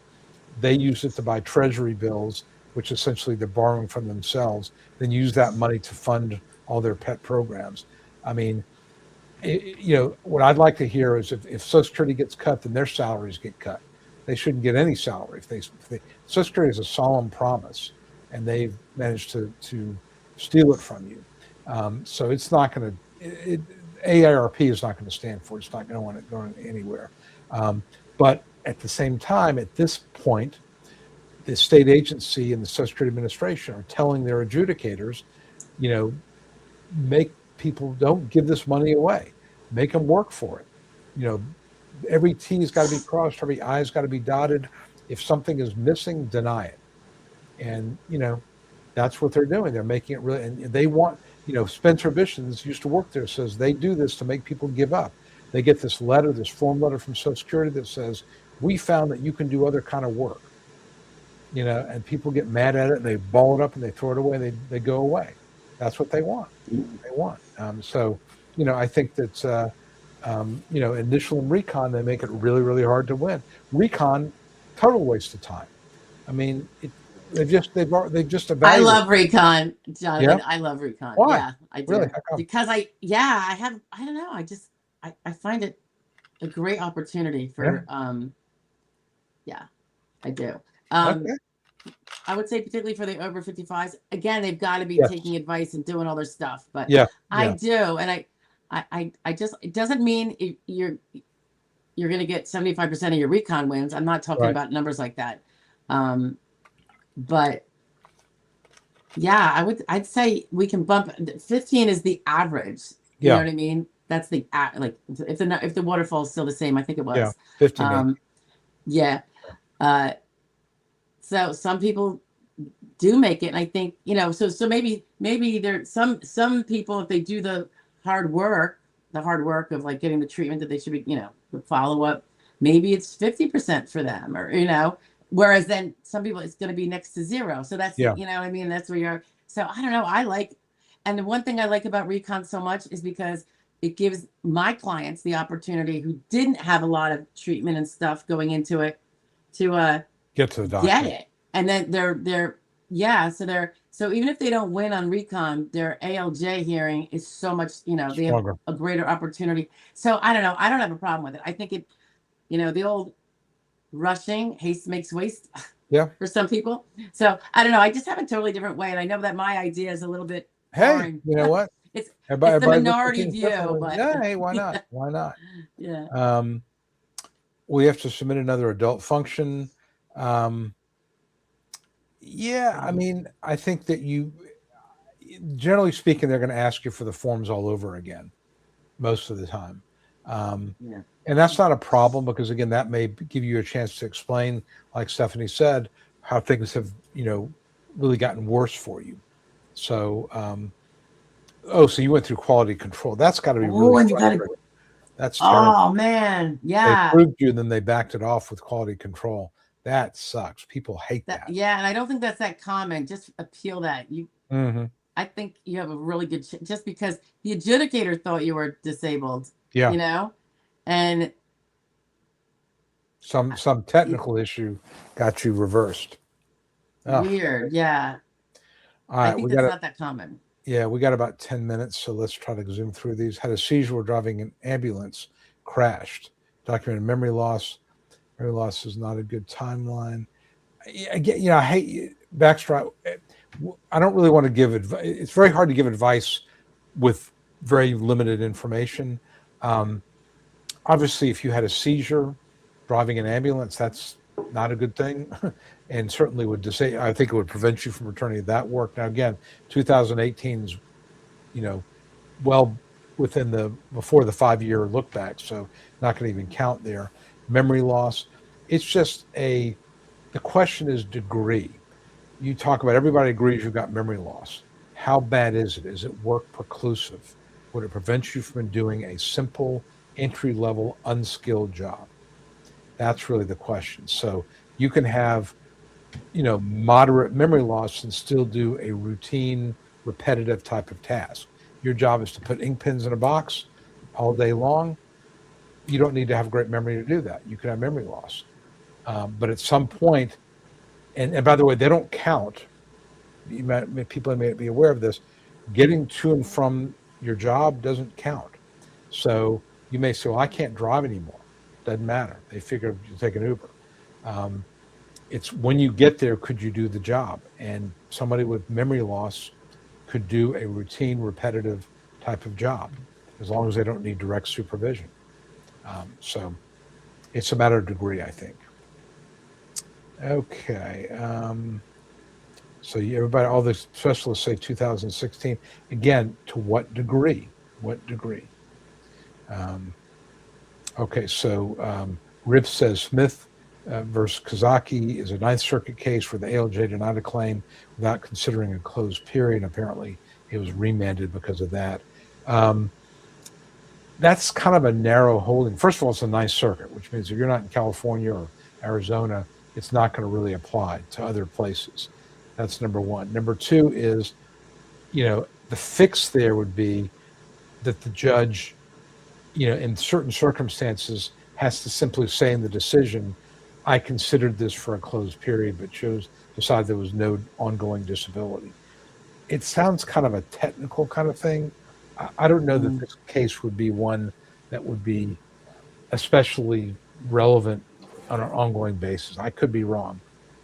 They used it to buy treasury bills, which essentially they're borrowing from themselves, then use that money to fund all their pet programs. I mean, what I'd like to hear is if Social Security gets cut, then their salaries get cut. They shouldn't get any salary. If they Social Security is a solemn promise, and they've managed to steal it from you. So it's not going to. AARP is not going to stand for it. It's not going anywhere. But at the same time, at this point, the state agency and the Social Security Administration are telling their adjudicators, make people, don't give this money away. Make them work for it. Every T's got to be crossed, every I's got to be dotted. If something is missing, deny it. And, that's what they're doing. They're making it really, and they want, Spencer Bisons used to work there, says they do this to make people give up. They get this letter, this form letter from Social Security that says, we found that you can do other kind of work, and people get mad at it and they ball it up and they throw it away. They go away. That's what they want. They want. So, I think that, initial and recon, they make it really, really hard to win. Recon, total waste of time. I mean, they've just evaluated. I love recon, Jonathan. Yeah? I love recon. Why? Yeah, I do. Really? How come? Because I don't know. I find it a great opportunity for, yeah, I do. Okay. I would say particularly for the over 55s, again, they've got to be Yes. taking advice and doing all their stuff, but Yeah. I do. And I just, it doesn't mean you're going to get 75% of your recon wins. I'm not talking Right. about numbers like that. But yeah, I'd say we can bump 15 is the average. You know what I mean? That's the like if the waterfall is still the same, I think it was. Yeah. 15. Yeah. So some people do make it, and I think so maybe there's some people, if they do the hard work of like getting the treatment that they should be, the follow up, maybe it's 50% for them, or whereas then some people it's going to be next to zero. So that's what I mean, that's where you're. So I don't know. And the one thing I like about recon so much is because it gives my clients the opportunity who didn't have a lot of treatment and stuff going into it to get to the doctor. Get it. And then so even if they don't win on recon, their ALJ hearing is so much, they have a greater opportunity. So I don't know. I don't have a problem with it. I think it, the old rushing, haste makes waste. Yeah. For some people. So I don't know. I just have a totally different way. And I know that my idea is a little bit boring. You know what? It's the minority view. But yeah, hey, why not? Why not? Yeah. We have to submit another adult function. Yeah, I mean, I think that generally speaking, they're going to ask you for the forms all over again most of the time. And that's not a problem because, again, that may give you a chance to explain, like Stephanie said, how things have, really gotten worse for you. So, so you went through quality control. That's got to be really frustrating. That's terrible. Oh, man. Yeah. They approved you and then they backed it off with quality control. That sucks. People hate that. Yeah, and I don't think that's that common. Just appeal that. I think you have a really good just because the adjudicator thought you were disabled. Yeah. And Some technical issue got you reversed. Oh, Weird. Yeah. all I right, think we that's got not that common. yeah, we got about 10 minutes, so let's try to zoom through these. Had a seizure while driving an ambulance, crashed. Documented memory loss. Memory loss is not a good timeline. Again, I hate Baxter. I don't really want to give advice. It's very hard to give advice with very limited information. Um, Obviously, if you had a seizure driving an ambulance, that's not a good thing, and certainly would I think it would prevent you from returning to that work. Now, again, 2018 is, you know, well within before the 5-year look back, so not going to even count there. Memory loss. It's just the question is degree. You talk about everybody agrees you've got memory loss. How bad is it? Is it work preclusive? Would it prevent you from doing a simple entry level unskilled job? That's really the question. So you can have, moderate memory loss and still do a routine, repetitive type of task. Your job is to put ink pens in a box all day long. You don't need to have great memory to do that. You can have memory loss. But at some point, and by the way, they don't count. People may be aware of this. Getting to and from your job doesn't count. So you may say, well, I can't drive anymore. Doesn't matter. They figure you take an Uber. It's when you get there, could you do the job? And somebody with memory loss could do a routine, repetitive type of job, as long as they don't need direct supervision. So it's a matter of degree, I think. Okay. So everybody, all the specialists say 2016. Again, to what degree? What degree? Okay, so Riff says Smith versus Kazaki is a Ninth Circuit case where the ALJ denied a claim without considering a closed period. Apparently, it was remanded because of that. That's kind of a narrow holding. First of all, it's a Ninth Circuit, which means if you're not in California or Arizona, it's not going to really apply to other places. That's number one. Number two is, the fix there would be that the judge, in certain circumstances, has to simply say in the decision, I considered this for a closed period, but decided there was no ongoing disability. It sounds kind of a technical kind of thing. I don't know that this case would be one that would be especially relevant on an ongoing basis. I could be wrong.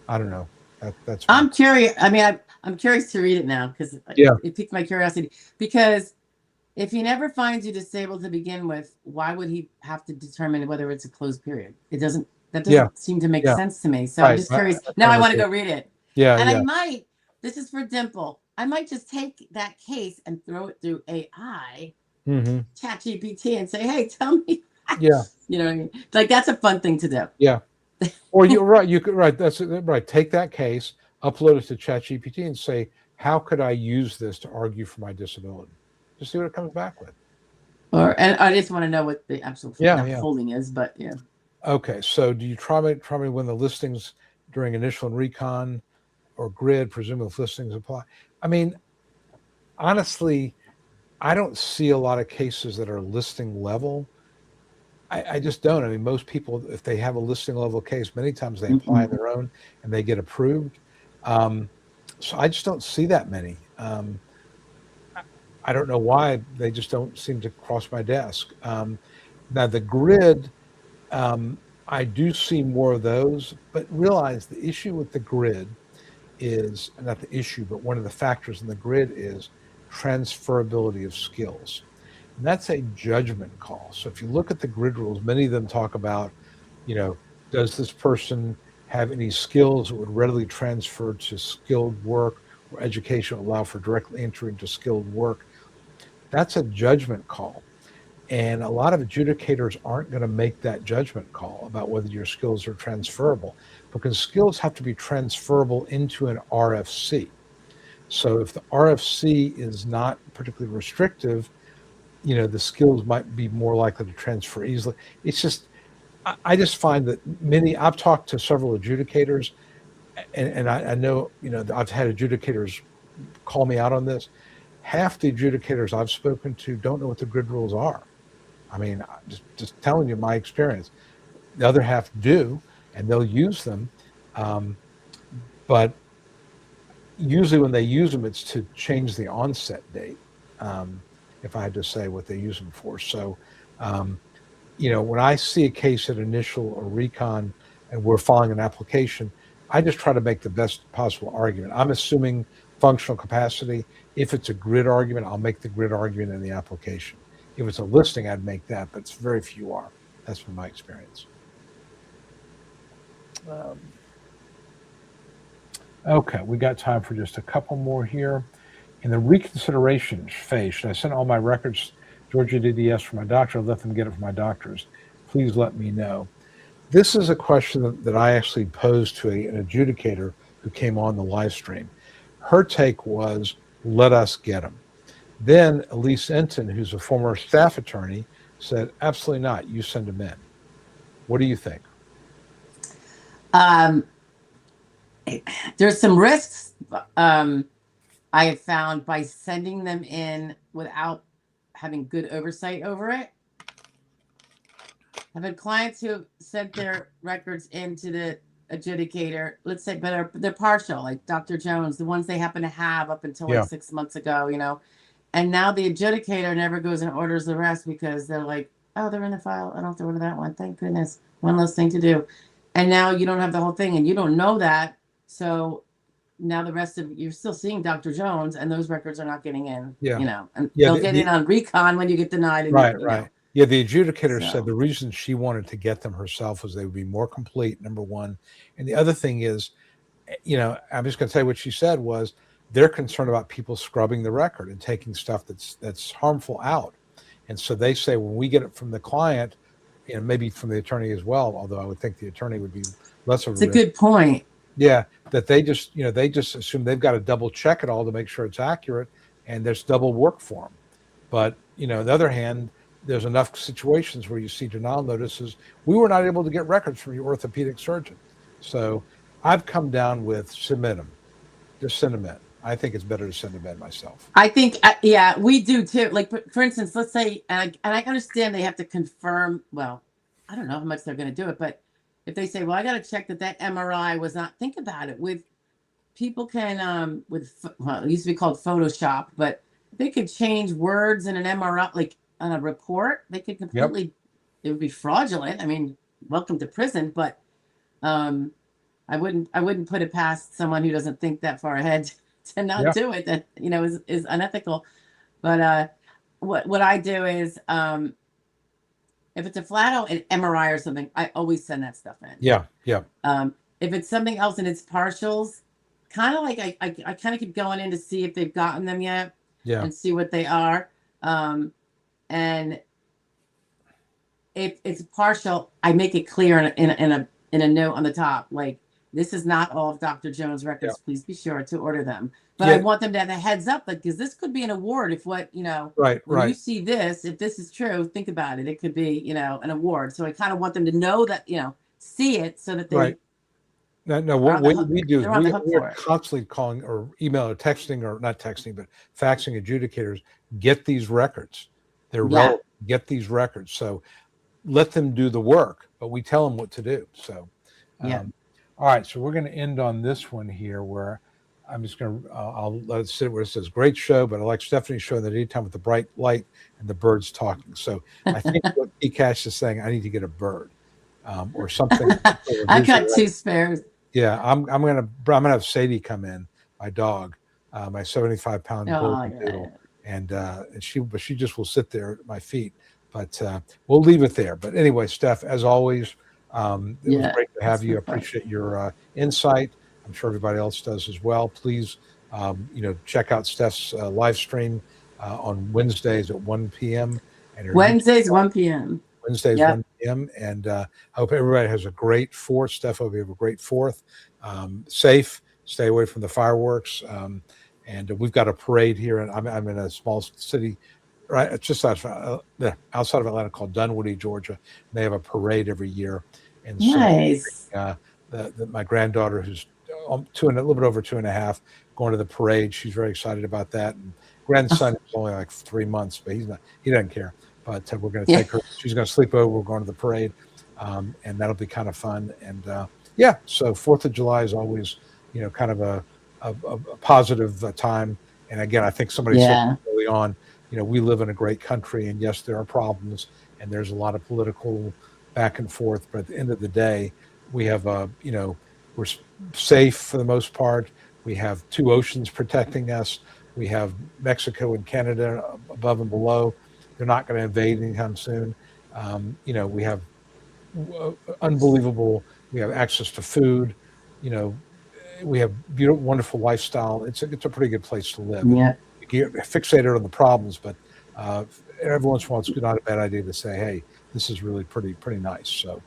I don't know. That's. I'm curious. I mean, I'm curious to read it now because it piqued my curiosity. Because if he never finds you disabled to begin with, why would he have to determine whether it's a closed period? That doesn't seem to make sense to me. So I'm just curious. Now I want to go read it. Yeah. And I might. This is for Dimple. I might just take that case and throw it through AI, ChatGPT, and say, "Hey, tell me." Yeah. You know what I mean? Like that's a fun thing to do. Yeah. Or you're right. You could That's right. Take that case, upload it to ChatGPT, and say, "How could I use this to argue for my disability?" Just see what it comes back with. And I just want to know what the actual holding is, but yeah. Okay. So, do you try me when the listings during initial and recon or grid, presumably listings apply? I mean, honestly, I don't see a lot of cases that are listing level. I just don't. I mean, most people, if they have a listing level case, many times they apply their own and they get approved. So I just don't see that many. I don't know why. They just don't seem to cross my desk. Now, the grid, I do see more of those, but realize the issue with the grid is not the issue, but one of the factors in the grid is transferability of skills. And that's a judgment call. So if you look at the grid rules, many of them talk about, does this person have any skills that would readily transfer to skilled work, or education will allow for direct entry into skilled work? That's a judgment call. And a lot of adjudicators aren't going to make that judgment call about whether your skills are transferable, because skills have to be transferable into an RFC. So if the RFC is not particularly restrictive, the skills might be more likely to transfer easily. It's just, I just find that I've talked to several adjudicators, and I know, I've had adjudicators call me out on this. Half the adjudicators I've spoken to don't know what the grid rules are. I mean, just telling you my experience. The other half do, and they'll use them. Um, but usually when they use them, it's to change the onset date. Um, if I had to say what they use them for. So, um, when I see a case at initial or recon and we're following an application, I just try to make the best possible argument. I'm assuming functional capacity. If it's a grid argument, I'll make the grid argument in the application. If it's a listing, I'd make that, but very few are. That's been my experience. Okay, we got time for just a couple more here. In the reconsideration phase, should I send all my records? Georgia did yes for my doctor. I'll let them get it from my doctors. Please let me know. This is a question that I actually posed to an adjudicator who came on the live stream. Her take was, let us get them. Then Elise Enton, who's a former staff attorney, said, absolutely not. You send them in. What do you think? There's some risks I have found by sending them in without having good oversight over it. I've had clients who have sent their records into the adjudicator, let's say, but they're partial, like Dr. Jones, the ones they happen to have up until like 6 months ago, and now the adjudicator never goes and orders the rest because they're like, oh, they're in the file. I don't have to order that one. Thank goodness. One less thing to do. And now you don't have the whole thing and you don't know that. So now the rest of you're still seeing Dr. Jones and those records are not getting in, and they'll get in on recon when you get denied. And right. Yeah, the adjudicator said the reason she wanted to get them herself was they would be more complete, number one. And the other thing is, I'm just going to tell you what she said was they're concerned about people scrubbing the record and taking stuff that's harmful out. And so they say when we get it from the client, maybe from the attorney as well, although I would think the attorney would be less of a risk. It's a good point. Yeah, that they just assume they've got to double check it all to make sure it's accurate, and there's double work for them. But, on the other hand, there's enough situations where you see denial notices. We were not able to get records from your orthopedic surgeon. So I've come down with submit them. Just send them in. I think it's better to send them in myself. I think, we do too. Like, for instance, let's say, and I understand they have to confirm, well, I don't know how much they're going to do it, but if they say, well, I got to check that MRI was not, think about it. With people can, it used to be called Photoshop, but they could change words in an MRI, like on a report. They could completely, it would be fraudulent. I mean, welcome to prison, but I wouldn't put it past someone who doesn't think that far ahead to not do it. That, is unethical. But what I do is, if it's a flat out an MRI or something, I always send that stuff in. Yeah. If it's something else and it's partials, kind of like I kind of keep going in to see if they've gotten them yet, and see what they are. And if it's partial, I make it clear in a note on the top, like, this is not all of Dr. Jones' records. Please be sure to order them. But I want them to have a heads up, because this could be an award. If when you see this, if this is true, think about it. It could be, an award. So I kind of want them to know that, see it so that they. No, what we do is we're constantly calling or email or texting, or not texting, but faxing adjudicators, get these records. They're relevant. Get these records. So let them do the work, but we tell them what to do. So, all right. So we're going to end on this one here where I'm just going to, I'll let it sit where it says great show, but I like Stephanie's show in the daytime with the bright light and the birds talking. So I think what Cash is saying, I need to get a bird or something. I got 2 spares. Yeah. I'm going to have Sadie come in, my dog, my 75-pound golden doodle. And she just will sit there at my feet, but we'll leave it there. But anyway, Steph, as always, it was great to have you. I appreciate your insight. I'm sure everybody else does as well. Please, check out Steph's live stream on Wednesdays at 1 p.m. And Wednesdays, 1 p.m. Wednesdays, 1 p.m. And I hope everybody has a great 4th. Steph, hope you have a great 4th. Safe, stay away from the fireworks. And we've got a parade here, and I'm in a small city, right, just outside of Atlanta, called Dunwoody, Georgia. They have a parade every year, and nice. So my granddaughter, who's a little bit over 2.5, going to the parade. She's very excited about that. And grandson is only like 3 months, but he doesn't care. But we're going to take her. She's going to sleep over. We're going to the parade. and that'll be kind of fun. And yeah, so 4th of July is always, kind of a positive time. And again, I think somebody said Yeah. early on, we live in a great country, and yes, there are problems, and there's a lot of political back and forth. But at the end of the day, we have we're safe for the most part. We have 2 oceans protecting us. We have Mexico and Canada above and below. They're not going to invade anytime soon. We have unbelievable. We have access to food. You know, we have beautiful, wonderful lifestyle. It's a pretty good place to live. And Yeah. you get fixated on the problems, but every once in a while, it's not a bad idea to say, "Hey, this is really pretty nice." So,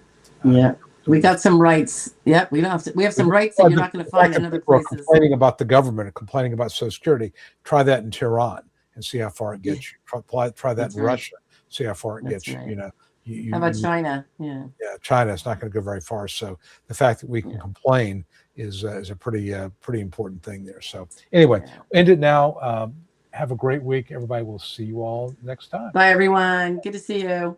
Yeah. We got some rights. Yep. We don't have to, we have some rights that you're not going to find in other people are places. complaining about the government and complaining about Social Security. Try that in Tehran and see how far it gets you. Try that That's in right. Russia. See how far it That's gets right. you. You, How about you China? Yeah. yeah, China is not going to go very far. So the fact that we can Yeah. complain is a pretty important thing there. So anyway, Yeah. end it now. Have a great week, everybody. We'll see you all next time. Bye, everyone. Good to see you.